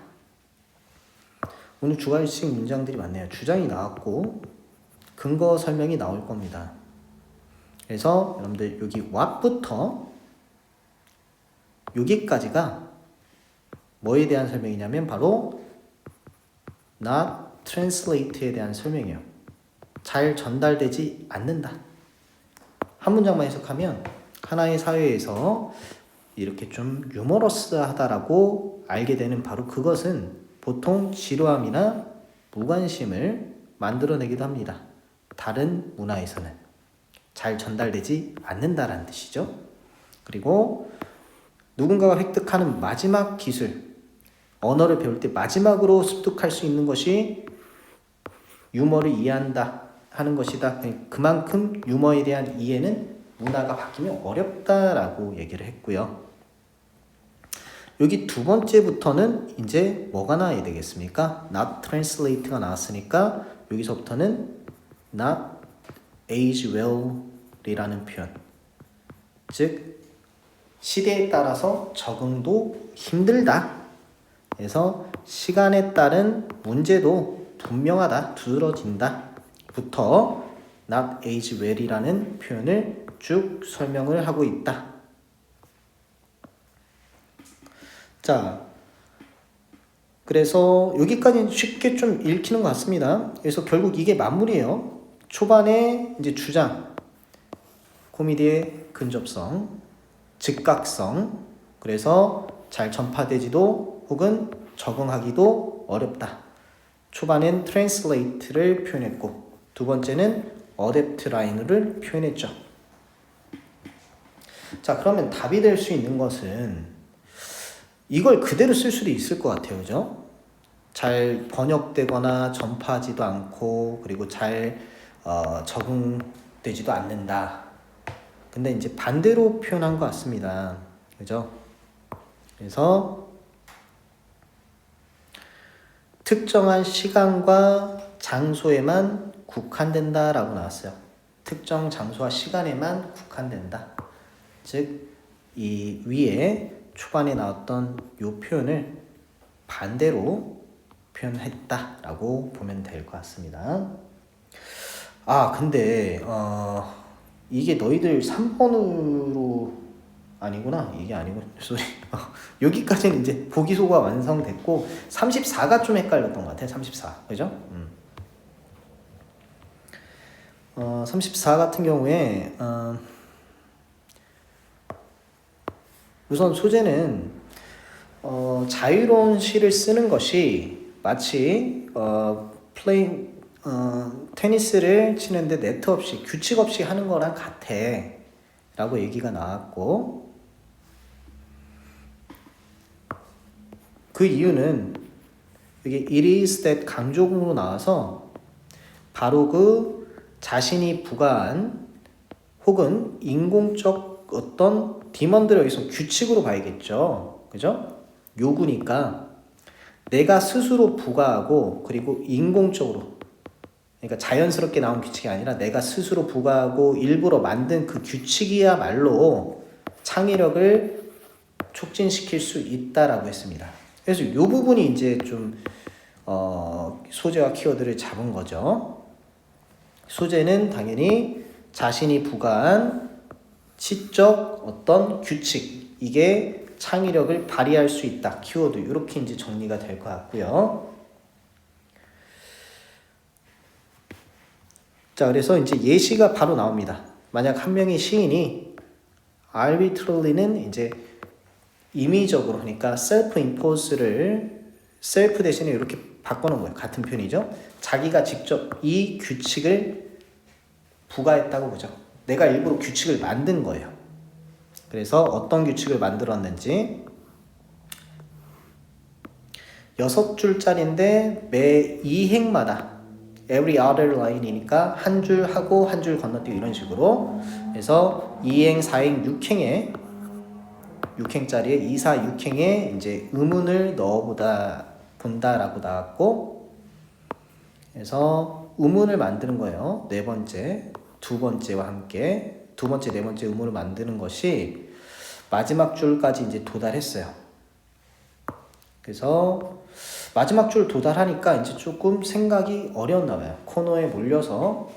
오늘 주관식 문장들이 많네요. 주장이 나왔고 근거 설명이 나올 겁니다. 그래서 여러분들 여기 what부터 여기까지가 뭐에 대한 설명이냐면 바로 not translate에 대한 설명이에요. 잘 전달되지 않는다. 한 문장만 해석하면 하나의 사회에서 이렇게 좀 유머러스하다라고 알게 되는 바로 그것은 보통 지루함이나 무관심을 만들어내기도 합니다. 다른 문화에서는 잘 전달되지 않는다라는 뜻이죠. 그리고 누군가가 획득하는 마지막 기술, 언어를 배울 때 마지막으로 습득할 수 있는 것이 유머를 이해한다 하는 것이다. 그만큼 유머에 대한 이해는 문화가 바뀌면 어렵다라고 얘기를 했고요. 여기 두 번째부터는 이제 뭐가 나와야 되겠습니까? not translate가 나왔으니까 여기서부터는 not age well 이라는 표현, 즉 시대에 따라서 적응도 힘들다. 그래서 시간에 따른 문제도 분명하다, 두드러진다 부터 not age well이라는 표현을 쭉 설명을 하고 있다. 자, 그래서 여기까지는 쉽게 좀 읽히는 것 같습니다. 그래서 결국 이게 마무리예요. 초반에 이제 주장, 코미디의 근접성, 즉각성, 그래서 잘 전파되지도 혹은 적응하기도 어렵다. 초반엔 translate를 표현했고 두 번째는 adapt line을 표현했죠. 자, 그러면 답이 될 수 있는 것은 이걸 그대로 쓸 수도 있을 것 같아요. 그죠? 잘 번역되거나 전파하지도 않고 그리고 잘 적응되지도 않는다. 근데 이제 반대로 표현한 것 같습니다. 그죠? 그래서 특정한 시간과 장소에만 국한된다 라고 나왔어요. 특정 장소와 시간에만 국한된다. 즉, 이 위에 초반에 나왔던 이 표현을 반대로 표현했다 라고 보면 될 것 같습니다. 근데 이게 너희들 3번으로 아니구나. 이게 아니고 소리. 여기까지는 이제 보기소가 완성됐고 34가 좀 헷갈렸던 것 같아요. 34. 그죠? 34 같은 경우에 우선 소재는 자유로운 시를 쓰는 것이 마치 테니스를 치는데 네트 없이 규칙 없이 하는 거랑 같아 라고 얘기가 나왔고, 그 이유는 이게 it is that 강조문으로 나와서 바로 그 자신이 부과한 혹은 인공적 어떤 디먼드를 여기서 규칙으로 봐야겠죠. 그죠? 요구니까 내가 스스로 부과하고 그리고 인공적으로, 그러니까 자연스럽게 나온 규칙이 아니라 내가 스스로 부과하고 일부러 만든 그 규칙이야말로 창의력을 촉진시킬 수 있다라고 했습니다. 그래서 이 부분이 이제 좀 소재와 키워드를 잡은 거죠. 소재는 당연히 자신이 부과한 시적 어떤 규칙, 이게 창의력을 발휘할 수 있다. 키워드 이렇게 이제 정리가 될 것 같고요. 자, 그래서 이제 예시가 바로 나옵니다. 만약 한 명의 시인이 arbitrary는 이제 임의적으로, 그러니까 self-impose를 self 대신에 이렇게 바꿔놓은 거예요. 같은 표현이죠. 자기가 직접 이 규칙을 부과했다고 보죠. 내가 일부러 규칙을 만든 거예요. 그래서 어떤 규칙을 만들었는지 6줄짜리인데 매 2행마다 every other line이니까 한 줄 하고 한 줄 건너뛰고 이런 식으로 해서 2행, 4행, 6행짜리에 2, 4, 6행에 이제 의문을 본다라고 나왔고, 그래서 의문을 만드는 거예요. 네 번째, 두 번째와 함께 두 번째, 네 번째 의문을 만드는 것이 마지막 줄까지 이제 도달했어요. 그래서 마지막 줄 도달하니까 이제 조금 생각이 어려웠나 봐요. 코너에 몰려서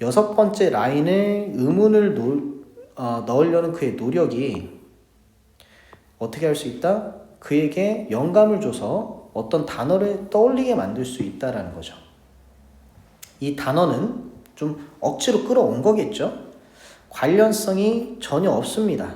6번째 라인을 의문을 넣으려는 그의 노력이 어떻게 할 수 있다? 그에게 영감을 줘서 어떤 단어를 떠올리게 만들 수 있다라는 거죠. 이 단어는 좀 억지로 끌어온 거겠죠? 관련성이 전혀 없습니다.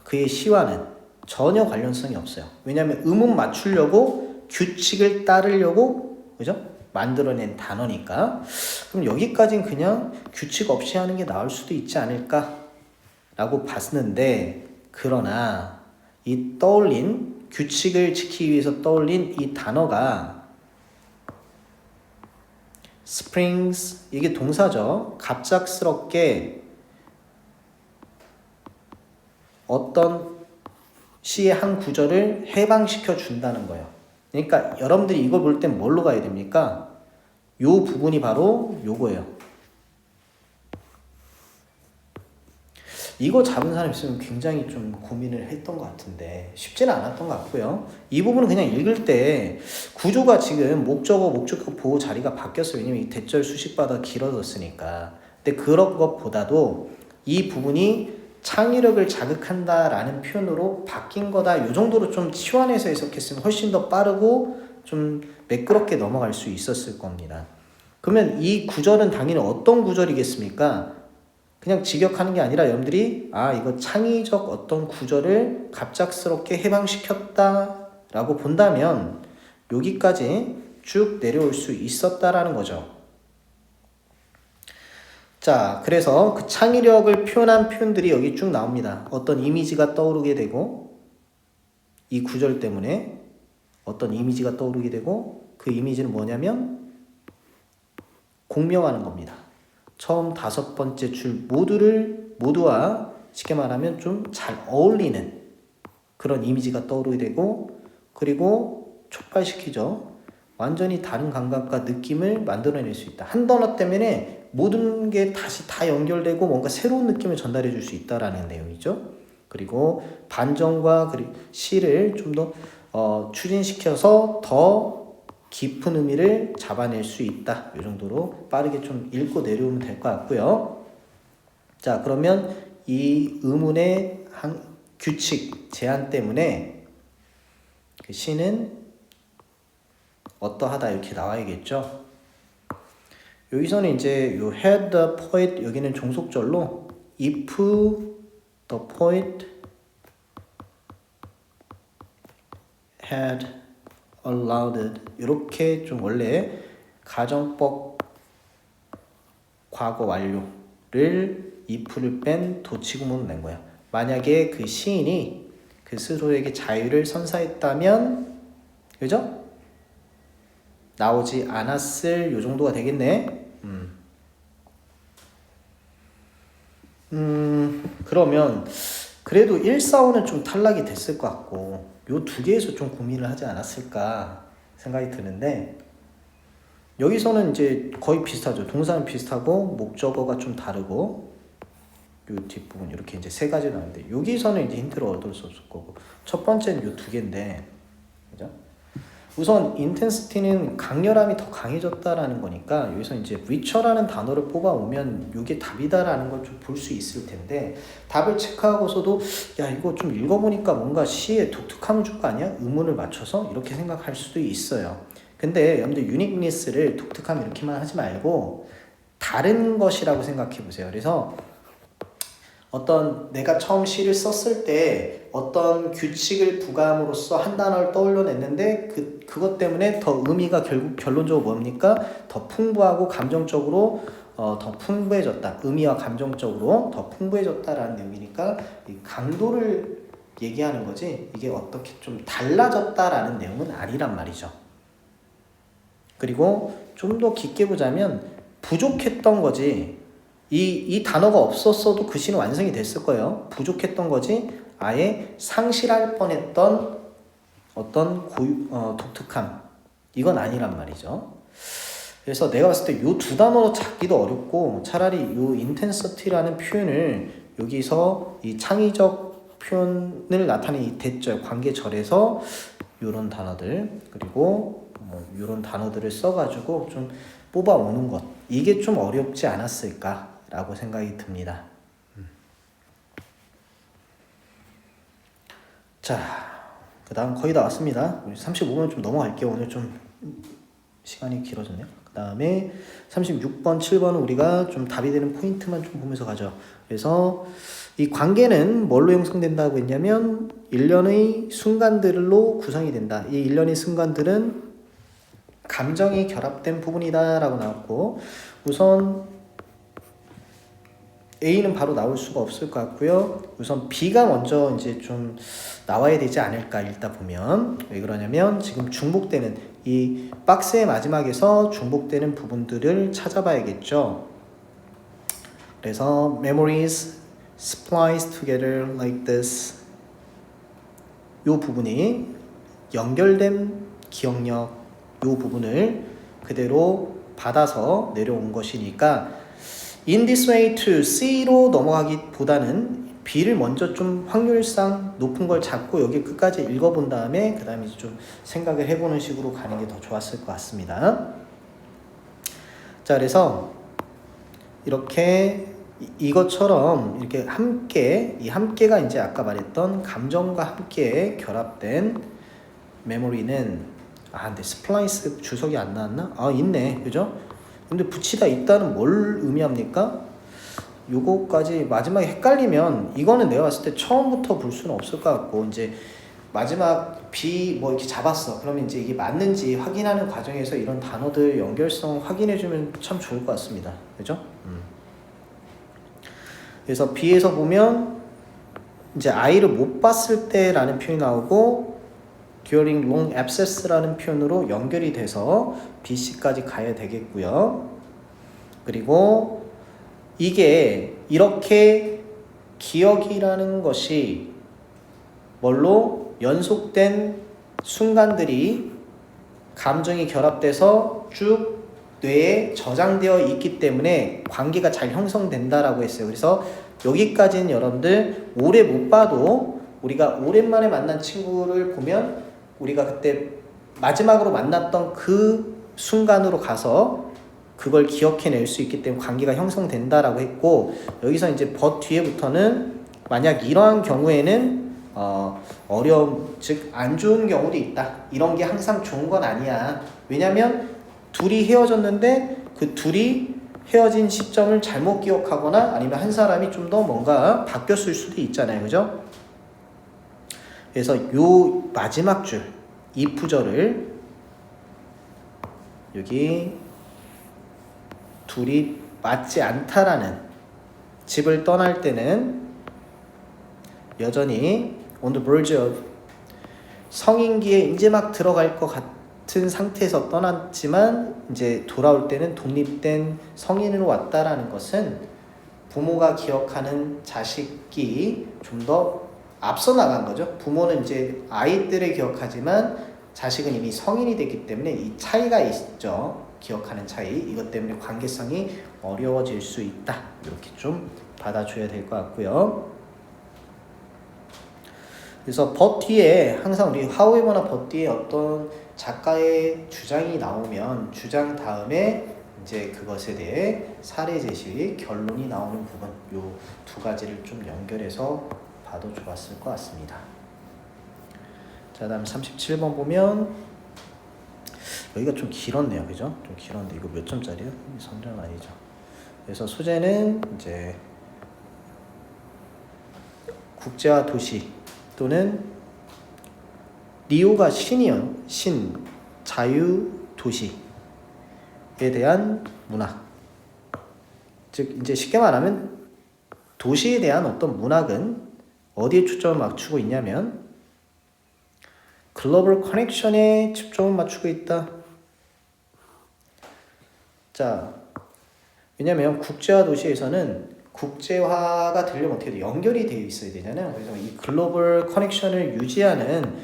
그의 시와는 전혀 관련성이 없어요. 왜냐하면 의문 맞추려고 규칙을 따르려고, 그죠? 만들어낸 단어니까. 그럼 여기까지는 그냥 규칙 없이 하는 게 나을 수도 있지 않을까라고 봤는데, 그러나 이 떠올린 규칙을 지키기 위해서 떠올린 이 단어가 springs, 이게 동사죠. 갑작스럽게 어떤 시의 한 구절을 해방시켜 준다는 거예요. 그러니까 여러분들이 이걸 볼 땐 뭘로 가야 됩니까? 요 부분이 바로 요거예요. 이거 잡은 사람 있으면 굉장히 좀 고민을 했던 것 같은데 쉽지는 않았던 것 같고요. 이 부분은 그냥 읽을 때 구조가 지금 목적어 보호 자리가 바뀌었어요. 왜냐면 이 대절 수식바다 길어졌으니까. 근데 그런 것보다도 이 부분이 창의력을 자극한다라는 표현으로 바뀐 거다. 이 정도로 좀 치환해서 해석했으면 훨씬 더 빠르고 좀 매끄럽게 넘어갈 수 있었을 겁니다. 그러면 이 구절은 당연히 어떤 구절이겠습니까? 그냥 직역하는 게 아니라 여러분들이 이거 창의적 어떤 구절을 갑작스럽게 해방시켰다라고 본다면 여기까지 쭉 내려올 수 있었다라는 거죠. 자, 그래서 그 창의력을 표현한 표현들이 여기 쭉 나옵니다. 어떤 이미지가 떠오르게 되고, 이 구절 때문에 어떤 이미지가 떠오르게 되고, 그 이미지는 뭐냐면 공명하는 겁니다. 처음 5번째 줄 모두와 쉽게 말하면 좀 잘 어울리는 그런 이미지가 떠오르게 되고, 그리고 촉발시키죠. 완전히 다른 감각과 느낌을 만들어낼 수 있다. 한 단어 때문에 모든 게 다시 다 연결되고 뭔가 새로운 느낌을 전달해 줄 수 있다라는 내용이죠. 그리고 반전과 시를 좀 더 추진시켜서 더 깊은 의미를 잡아낼 수 있다. 이 정도로 빠르게 좀 읽고 내려오면 될 것 같고요. 자, 그러면 이 의문의 규칙, 제한 때문에 그 시는 어떠하다 이렇게 나와야겠죠. 여기서는 이제 요 had the poet 여기는 종속절로 if the poet had allowed 이렇게 좀 원래 가정법 과거 완료를 if를 뺀 도치구문을 낸 거야. 만약에 그 시인이 그 스스로에게 자유를 선사했다면, 그죠? 나오지 않았을 요 정도가 되겠네. 그러면 그래도 1, 4, 5는 좀 탈락이 됐을 것 같고 요 두 개에서 좀 고민을 하지 않았을까 생각이 드는데, 여기서는 이제 거의 비슷하죠. 동사는 비슷하고 목적어가 좀 다르고 요 뒷부분 이렇게 이제 세 가지 나오는데, 여기서는 이제 힌트를 얻을 수 없을 거고, 첫 번째는 요 두 개인데, 그죠? 우선 인텐시티는 강렬함이 더 강해졌다라는 거니까 여기서 이제 richer라는 단어를 뽑아오면 이게 답이다라는 걸 좀 볼 수 있을 텐데, 답을 체크하고서도 야 이거 좀 읽어보니까 뭔가 시에 독특함을 줄 거 아니야? 의문을 맞춰서 이렇게 생각할 수도 있어요. 근데 여러분들 유니크니스를 독특함 이렇게만 하지 말고 다른 것이라고 생각해 보세요. 그래서 어떤 내가 처음 시를 썼을 때 어떤 규칙을 부감으로써 한 단어를 떠올려냈는데 그것 때문에 더 의미가 결국 결론적으로 뭡니까? 더 풍부하고 감정적으로 더 풍부해졌다. 의미와 감정적으로 더 풍부해졌다라는 내용이니까 이 강도를 얘기하는 거지 이게 어떻게 좀 달라졌다라는 내용은 아니란 말이죠. 그리고 좀 더 깊게 보자면 부족했던 거지, 이 단어가 없었어도 그 시는 완성이 됐을 거예요. 부족했던 거지 아예 상실할 뻔했던 어떤 독특함, 이건 아니란 말이죠. 그래서 내가 봤을 때 이 두 단어로 찾기도 어렵고 차라리 이 intensity라는 표현을 여기서 이 창의적 표현을 나타내는 이 대절, 관계절에서 이런 단어들, 그리고 이런 단어들을 써가지고 좀 뽑아오는 것, 이게 좀 어렵지 않았을까라고 생각이 듭니다. 자, 그 다음 거의 다 왔습니다. 35분 좀 넘어갈게요. 오늘 좀 시간이 길어졌네요. 그 다음에 36번, 7번은 우리가 좀 답이 되는 포인트만 좀 보면서 가죠. 그래서 이 관계는 뭘로 형성된다고 했냐면 일련의 순간들로 구성이 된다. 이 일련의 순간들은 감정이 결합된 부분이다 라고 나왔고, 우선 A는 바로 나올 수가 없을 것 같고요. 우선 B가 먼저 이제 좀 나와야 되지 않을까 읽다 보면. 왜 그러냐면 지금 중복되는 이 박스의 마지막에서 중복되는 부분들을 찾아봐야겠죠. 그래서 memories spliced together like this, 이 부분이 연결된 기억력, 이 부분을 그대로 받아서 내려온 것이니까 in this way to C로 넘어가기보다는 B를 먼저 좀 확률상 높은 걸 잡고 여기 끝까지 읽어본 다음에 그 다음에 좀 생각을 해보는 식으로 가는 게 더 좋았을 것 같습니다. 자, 그래서 이렇게 이것처럼 이렇게 함께, 이 함께가 이제 아까 말했던 감정과 함께 결합된 메모리는, 근데 스플라이스 주석이 안 나왔나? 있네, 그죠? 근데 붙이다 있다는 뭘 의미합니까? 요거까지 마지막에 헷갈리면 이거는 내가 봤을 때 처음부터 볼 수는 없을 것 같고, 이제 마지막 B 뭐 이렇게 잡았어. 그러면 이제 이게 맞는지 확인하는 과정에서 이런 단어들 연결성 확인해주면 참 좋을 것 같습니다. 그죠? 그래서 B에서 보면 이제 아이를 못 봤을 때라는 표현이 나오고 during long abscess라는 표현으로 연결이 돼서 BC까지 가야 되겠고요. 그리고 이게 이렇게 기억이라는 것이 뭘로 연속된 순간들이 감정이 결합돼서 쭉 뇌에 저장되어 있기 때문에 관계가 잘 형성된다라고 했어요. 그래서 여기까지는 여러분들 오래 못 봐도 우리가 오랜만에 만난 친구를 보면 우리가 그때 마지막으로 만났던 그 순간으로 가서 그걸 기억해낼 수 있기 때문에 관계가 형성된다라고 했고, 여기서 이제 but 뒤에부터는 만약 이러한 경우에는 어려움, 즉 안 좋은 경우도 있다. 이런 게 항상 좋은 건 아니야. 왜냐면 둘이 헤어졌는데 그 둘이 헤어진 시점을 잘못 기억하거나 아니면 한 사람이 좀 더 뭔가 바뀌었을 수도 있잖아요. 그죠? 그래서 요 마지막 줄, if절을 여기 둘이 맞지 않다라는, 집을 떠날 때는 여전히 on the verge of, 성인기에 이제 막 들어갈 것 같은 상태에서 떠났지만 이제 돌아올 때는 독립된 성인으로 왔다라는 것은 부모가 기억하는 자식이 좀 더 앞서 나간 거죠. 부모는 이제 아이들을 기억하지만 자식은 이미 성인이 됐기 때문에 이 차이가 있죠. 기억하는 차이. 이것 때문에 관계성이 어려워질 수 있다. 이렇게 좀 받아줘야 될 것 같고요. 그래서 but 뒤에 항상 우리 however나 but 뒤에 어떤 작가의 주장이 나오면 주장 다음에 이제 그것에 대해 사례 제시, 결론이 나오는 부분, 요 두 가지를 좀 연결해서 봐도 좋았을 것 같습니다. 자, 다음 37번 보면 여기가 좀 길었네요. 그죠? 좀 길었는데 이거 몇 점짜리요? 선정 아니죠. 그래서 소재는 이제 국제화 도시 또는 리오가 신이요. 신, 자유 도시에 대한 문학. 즉 이제 쉽게 말하면 도시에 대한 어떤 문학은 어디에 초점을 맞추고 있냐면 글로벌 커넥션에 초점을 맞추고 있다. 자, 왜냐면 국제화 도시에서는 국제화가 되려면 어떻게 연결이 되어 있어야 되잖아요. 그래서 이 글로벌 커넥션을 유지하는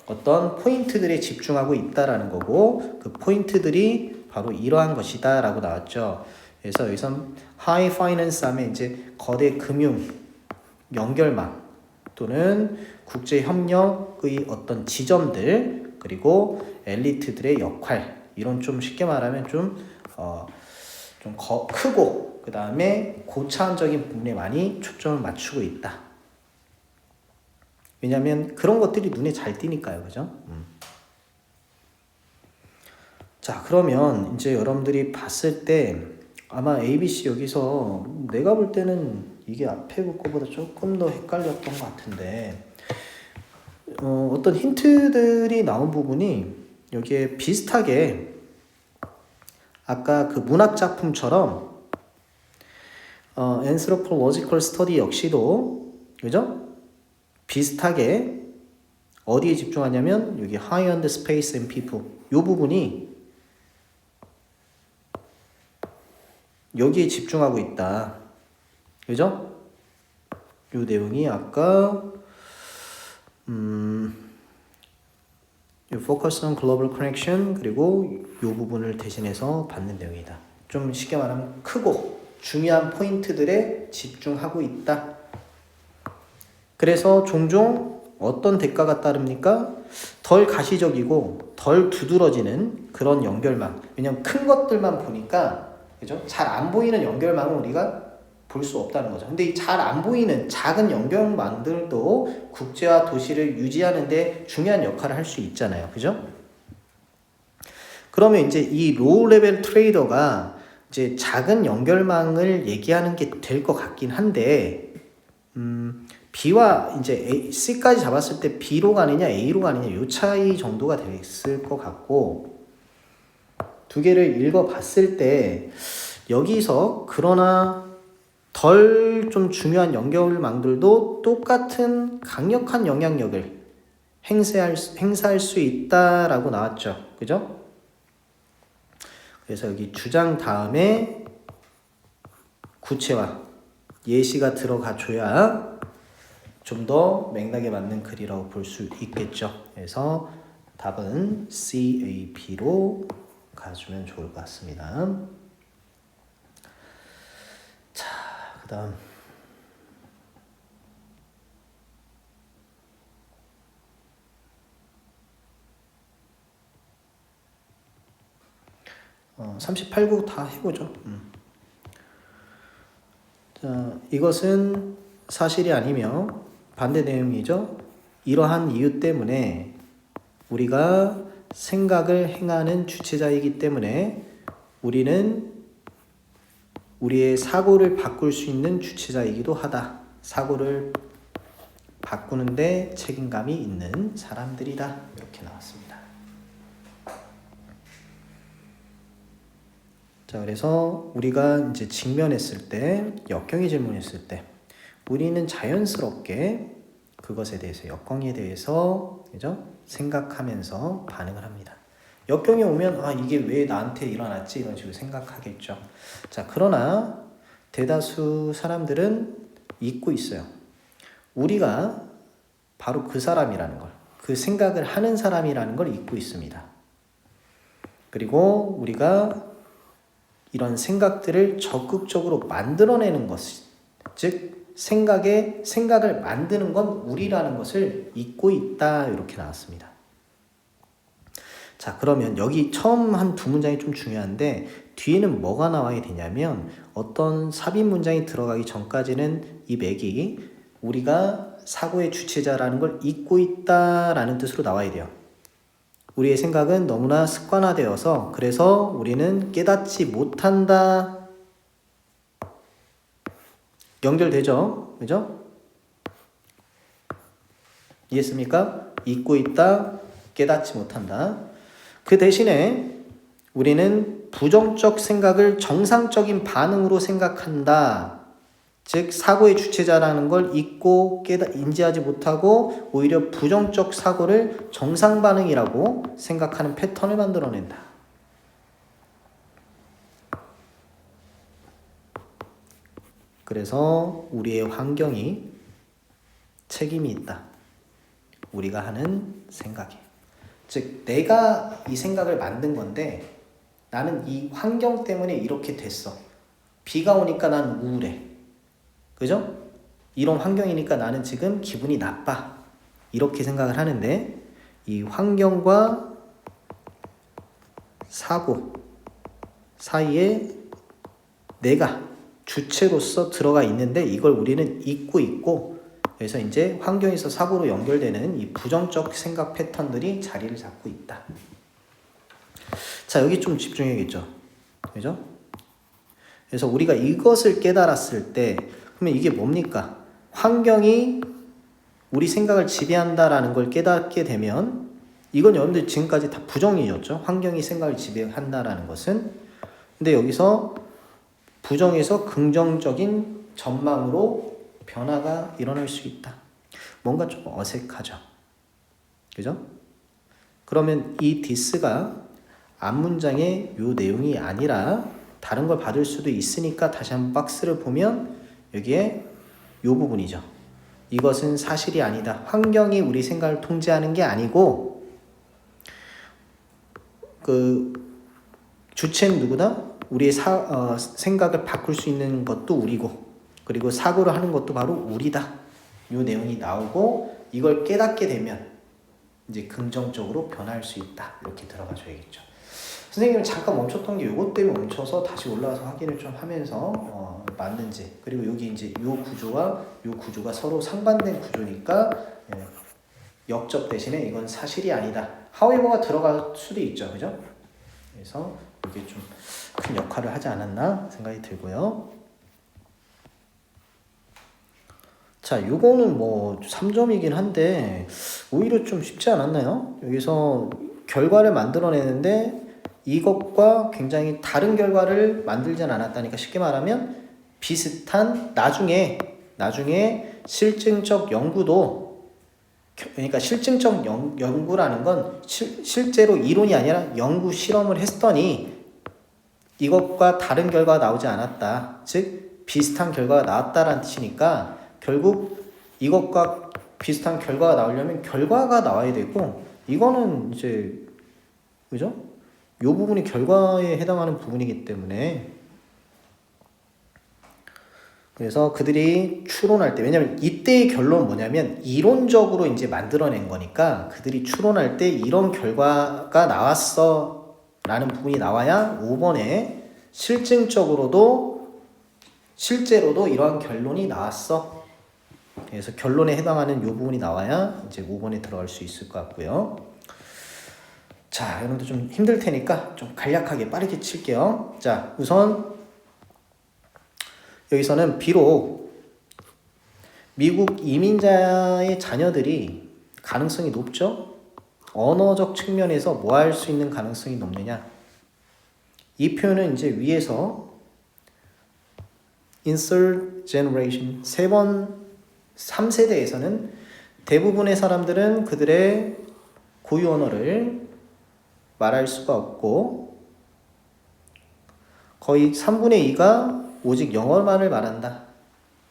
어떤 포인트들에 집중하고 있다라는 거고, 그 포인트들이 바로 이러한 것이다 라고 나왔죠. 그래서 여기서 하이 파이낸스 하면 이제 거대 금융 연결망 또는 국제 협력의 어떤 지점들, 그리고 엘리트들의 역할, 이런 좀 쉽게 말하면 좀 크고 그 다음에 고차원적인 부분에 많이 초점을 맞추고 있다. 왜냐하면 그런 것들이 눈에 잘 띄니까요. 그죠? 자, 그러면 이제 여러분들이 봤을 때 아마 ABC 여기서 내가 볼 때는 이게 앞에 거보다 조금 더 헷갈렸던 것 같은데, 어떤 힌트들이 나온 부분이 여기에 비슷하게 아까 그 문학 작품처럼 anthropological study 역시도 그죠? 비슷하게 어디에 집중하냐면 여기 high on the space and people, 이 부분이 여기에 집중하고 있다. 그죠? 이 내용이 아까 focus on global connection, 그리고 이 부분을 대신해서 받는 내용이다. 좀 쉽게 말하면 크고 중요한 포인트들에 집중하고 있다. 그래서 종종 어떤 대가가 따릅니까? 덜 가시적이고 덜 두드러지는 그런 연결망. 왜냐면 큰 것들만 보니까 그죠? 잘 안 보이는 연결망은 우리가 볼 수 없다는 거죠. 근데 이 잘 안 보이는 작은 연결망들도 국제화 도시를 유지하는 데 중요한 역할을 할 수 있잖아요. 그죠? 그러면 이제 이 로우 레벨 트레이더가 이제 작은 연결망을 얘기하는 게 될 것 같긴 한데, B와 이제 C까지 잡았을 때 B로 가느냐 A로 가느냐 요 차이 정도가 됐을 것 같고, 두 개를 읽어봤을 때 여기서 그러나 덜 좀 중요한 연결망들도 똑같은 강력한 영향력을 행사할 수 있다라고 나왔죠. 그죠? 그래서 여기 주장 다음에 구체화, 예시가 들어가줘야 좀 더 맥락에 맞는 글이라고 볼 수 있겠죠. 그래서 답은 CAP로 가주면 좋을 것 같습니다. 자, 그 다음 38구 다 해보죠. 자, 이것은 사실이 아니며 반대 내용이죠. 이러한 이유 때문에 우리가 생각을 행하는 주체자이기 때문에 우리는 우리의 사고를 바꿀 수 있는 주체자이기도 하다. 사고를 바꾸는데 책임감이 있는 사람들이다. 이렇게 나왔습니다. 자, 그래서 우리가 이제 직면했을 때, 역경이 질문했을 때, 우리는 자연스럽게 그것에 대해서, 역경에 대해서, 그죠? 생각하면서 반응을 합니다. 역경이 오면, 아, 이게 왜 나한테 일어났지? 이런 식으로 생각하겠죠. 자, 그러나 대다수 사람들은 잊고 있어요. 우리가 바로 그 사람이라는 걸, 그 생각을 하는 사람이라는 걸 잊고 있습니다. 그리고 우리가 이런 생각들을 적극적으로 만들어내는 것, 즉 생각을 만드는 건 우리라는 것을 잊고 있다. 이렇게 나왔습니다. 자, 그러면 여기 처음 한 두 문장이 좀 중요한데 뒤에는 뭐가 나와야 되냐면 어떤 삽입 문장이 들어가기 전까지는 이 맥이 우리가 사고의 주체자라는 걸 잊고 있다라는 뜻으로 나와야 돼요. 우리의 생각은 너무나 습관화되어서 그래서 우리는 깨닫지 못한다. 연결되죠? 그죠? 이해했습니까? 잊고 있다, 깨닫지 못한다. 그 대신에 우리는 부정적 생각을 정상적인 반응으로 생각한다. 즉 사고의 주체자라는 걸 잊고 인지하지 못하고 오히려 부정적 사고를 정상 반응이라고 생각하는 패턴을 만들어낸다. 그래서 우리의 환경이 책임이 있다. 우리가 하는 생각에. 즉 내가 이 생각을 만든 건데 나는 이 환경 때문에 이렇게 됐어. 비가 오니까 난 우울해. 그죠? 이런 환경이니까 나는 지금 기분이 나빠. 이렇게 생각을 하는데 이 환경과 사고 사이에 내가 주체로서 들어가 있는데 이걸 우리는 잊고 있고 그래서 이제 환경에서 사고로 연결되는 이 부정적 생각 패턴들이 자리를 잡고 있다. 자, 여기 좀 집중해야겠죠. 그죠? 그래서 우리가 이것을 깨달았을 때 그러면 이게 뭡니까? 환경이 우리 생각을 지배한다라는 걸 깨닫게 되면 이건 여러분들 지금까지 다 부정이었죠. 환경이 생각을 지배한다라는 것은. 근데 여기서 부정에서 긍정적인 전망으로 변화가 일어날 수 있다. 뭔가 좀 어색하죠. 그죠? 그러면 이 디스가 앞문장의 요 내용이 아니라 다른 걸 받을 수도 있으니까 다시 한번 박스를 보면 여기에 요 부분이죠. 이것은 사실이 아니다. 환경이 우리 생각을 통제하는 게 아니고 그 주체는 누구다? 우리의 생각을 바꿀 수 있는 것도 우리고 그리고 사고를 하는 것도 바로 우리다. 요 내용이 나오고 이걸 깨닫게 되면 이제 긍정적으로 변할 수 있다. 이렇게 들어가 줘야겠죠. 선생님은 잠깐 멈췄던 게 이것 때문에 멈춰서 다시 올라와서 확인을 좀 하면서 맞는지 그리고 여기 이제 요 구조와 요 구조가 서로 상반된 구조니까 역접 대신에 이건 사실이 아니다. however가 들어갈 수도 있죠, 그죠? 그래서 이게 좀 큰 역할을 하지 않았나 생각이 들고요. 자, 요거는 뭐 3점이긴 한데 오히려 좀 쉽지 않았나요? 여기서 결과를 만들어내는데 이것과 굉장히 다른 결과를 만들진 않았다니까 쉽게 말하면 비슷한 나중에 실증적 연구도 그러니까 실증적 연구라는 건 실제로 이론이 아니라 연구 실험을 했더니 이것과 다른 결과가 나오지 않았다. 즉 비슷한 결과가 나왔다라는 뜻이니까 결국 이것과 비슷한 결과가 나오려면 결과가 나와야 되고 이거는 이제 그죠? 요 부분이 결과에 해당하는 부분이기 때문에 그래서 그들이 추론할 때 왜냐면 이때의 결론은 뭐냐면 이론적으로 이제 만들어낸 거니까 그들이 추론할 때 이런 결과가 나왔어 라는 부분이 나와야 5번에 실제로도 이러한 결론이 나왔어. 그래서 결론에 해당하는 이 부분이 나와야 이제 5번에 들어갈 수 있을 것 같고요. 자, 여러분들 좀 힘들 테니까 좀 간략하게 빠르게 칠게요. 자, 우선 여기서는 비록 미국 이민자의 자녀들이 가능성이 높죠? 언어적 측면에서 뭐 할 수 있는 가능성이 높느냐? 이 표현은 이제 위에서 insert generation 3세대에서는 대부분의 사람들은 그들의 고유 언어를 말할 수가 없고 거의 3분의 2가 오직 영어만을 말한다.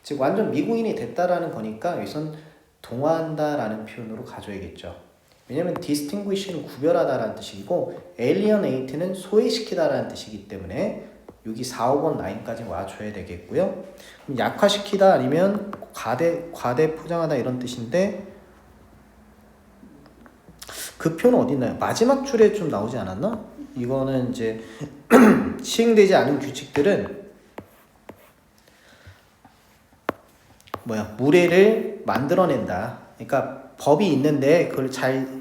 즉 완전 미국인이 됐다라는 거니까 여기선 동화한다라는 표현으로 가져야겠죠. 왜냐면 distinguish는 구별하다라는 뜻이고 alienate는 소외시키다라는 뜻이기 때문에 여기 4, 5번 라인까지 와줘야 되겠고요. 그럼 약화시키다 아니면 과대 포장하다 이런 뜻인데 그 표현은 어디 있나요? 마지막 줄에 좀 나오지 않았나? 이거는 이제 시행되지 않은 규칙들은 무례를 만들어낸다. 그러니까 법이 있는데 그걸 잘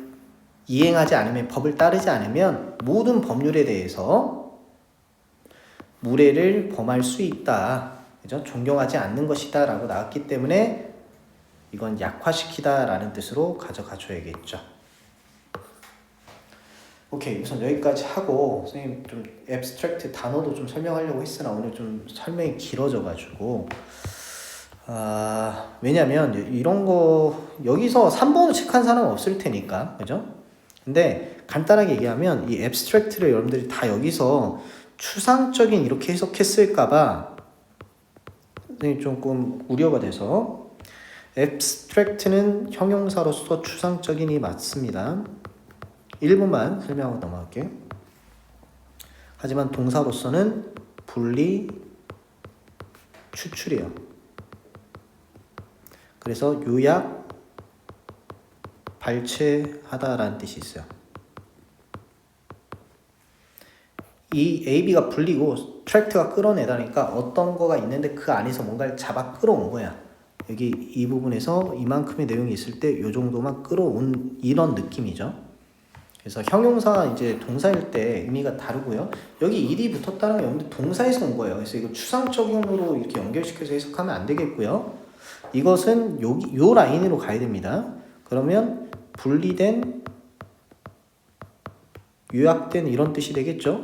이행하지 않으면 법을 따르지 않으면 모든 법률에 대해서 무례를 범할 수 있다. 그죠? 존경하지 않는 것이다 라고 나왔기 때문에 이건 약화시키다 라는 뜻으로 가져가 줘야겠죠. 오케이, 우선 여기까지 하고 선생님 좀 앱스트랙트 단어도 좀 설명하려고 했으나 오늘 좀 설명이 길어져 가지고 왜냐면 이런 거 여기서 3번을 체크한 사람은 없을 테니까 그죠? 근데 간단하게 얘기하면 이 앱스트랙트를 여러분들이 다 여기서 추상적인 이렇게 해석했을까봐 조금 우려가 돼서 앱스트랙트는 형용사로서 추상적인이 맞습니다. 1분만 설명하고 넘어갈게요. 하지만 동사로서는 분리, 추출이에요. 그래서 요약, 발췌하다라는 뜻이 있어요. 이 A, B가 분리고 트랙트가 끌어내다니까 어떤 거가 있는데 그 안에서 뭔가를 잡아 끌어온 거야. 여기 이 부분에서 이만큼의 내용이 있을 때 이 정도만 끌어온 이런 느낌이죠. 그래서 형용사 이제 동사일 때 의미가 다르고요. 여기 일이 붙었다는 건 여러분들 동사에서 온 거예요. 그래서 이거 추상적으로 이렇게 연결시켜서 해석하면 안 되겠고요. 이것은 요 라인으로 가야 됩니다. 그러면 분리된, 요약된 이런 뜻이 되겠죠.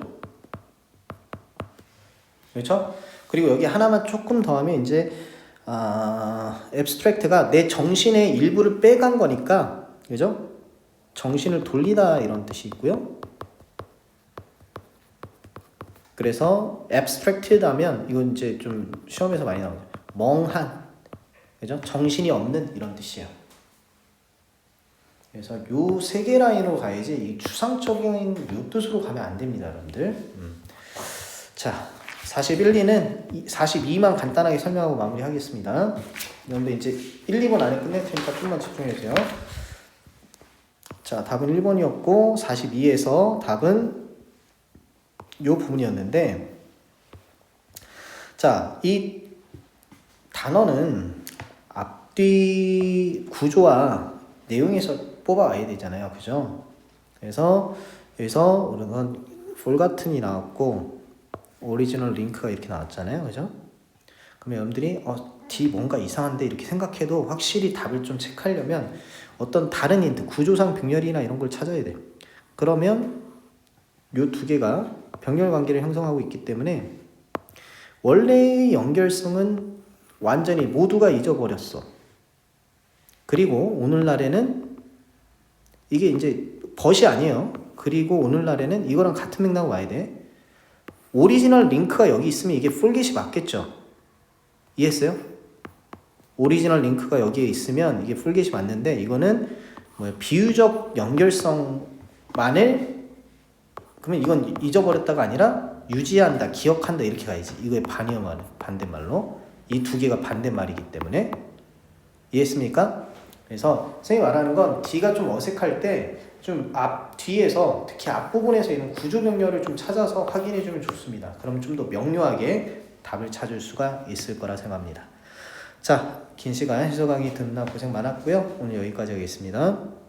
그렇죠? 그리고 여기 하나만 조금 더 하면 이제 앱스트랙트가 내 정신의 일부를 빼간 거니까 그죠? 정신을 돌리다 이런 뜻이 있고요. 그래서 abstracted하면 이건 이제 좀 시험에서 많이 나오죠. 멍한, 그죠? 정신이 없는 이런 뜻이에요. 그래서 요 세 개 라인으로 가야지 이 추상적인 요 뜻으로 가면 안 됩니다, 여러분들. 자, 41, 2는 42만 간단하게 설명하고 마무리하겠습니다. 여러분들 이제 1, 2번 안에 끝낼 테니까 좀만 집중해 주세요. 자, 답은 1번이었고 42에서 답은 요 부분이었는데 자, 이 단어는 앞뒤 구조와 내용에서 뽑아와야 되잖아요. 그죠? 그래서 여기서 우리는 forgotten이 나왔고 오리지널 링크가 이렇게 나왔잖아요. 그죠? 그러면 여러분들이 D 뭔가 이상한데 이렇게 생각해도 확실히 답을 좀 체크하려면 어떤 다른 힌트, 구조상 병렬이나 이런 걸 찾아야 돼. 그러면 요 두 개가 병렬 관계를 형성하고 있기 때문에 원래의 연결성은 완전히 모두가 잊어버렸어. 그리고 오늘날에는 이게 이제 벗이 아니에요. 그리고 오늘날에는 이거랑 같은 맥락 와야 돼. 오리지널 링크가 여기 있으면 이게 풀겟이 맞겠죠? 이해했어요? 오리지널 링크가 여기에 있으면 이게 풀겟이 맞는데 이거는 비유적 연결성만을 그러면 이건 잊어버렸다가 아니라 유지한다, 기억한다 이렇게 가야지. 이거의 반대말로 이 두 개가 반대말이기 때문에 이해했습니까? 그래서 선생님이 말하는 건 D가 좀 어색할 때 좀 뒤에서 특히 앞부분에서 있는 구조 병렬을 좀 찾아서 확인해 주면 좋습니다. 그럼 좀 더 명료하게 답을 찾을 수가 있을 거라 생각합니다. 자, 긴 시간 해석 강의 듣느라 고생 많았고요. 오늘 여기까지 하겠습니다.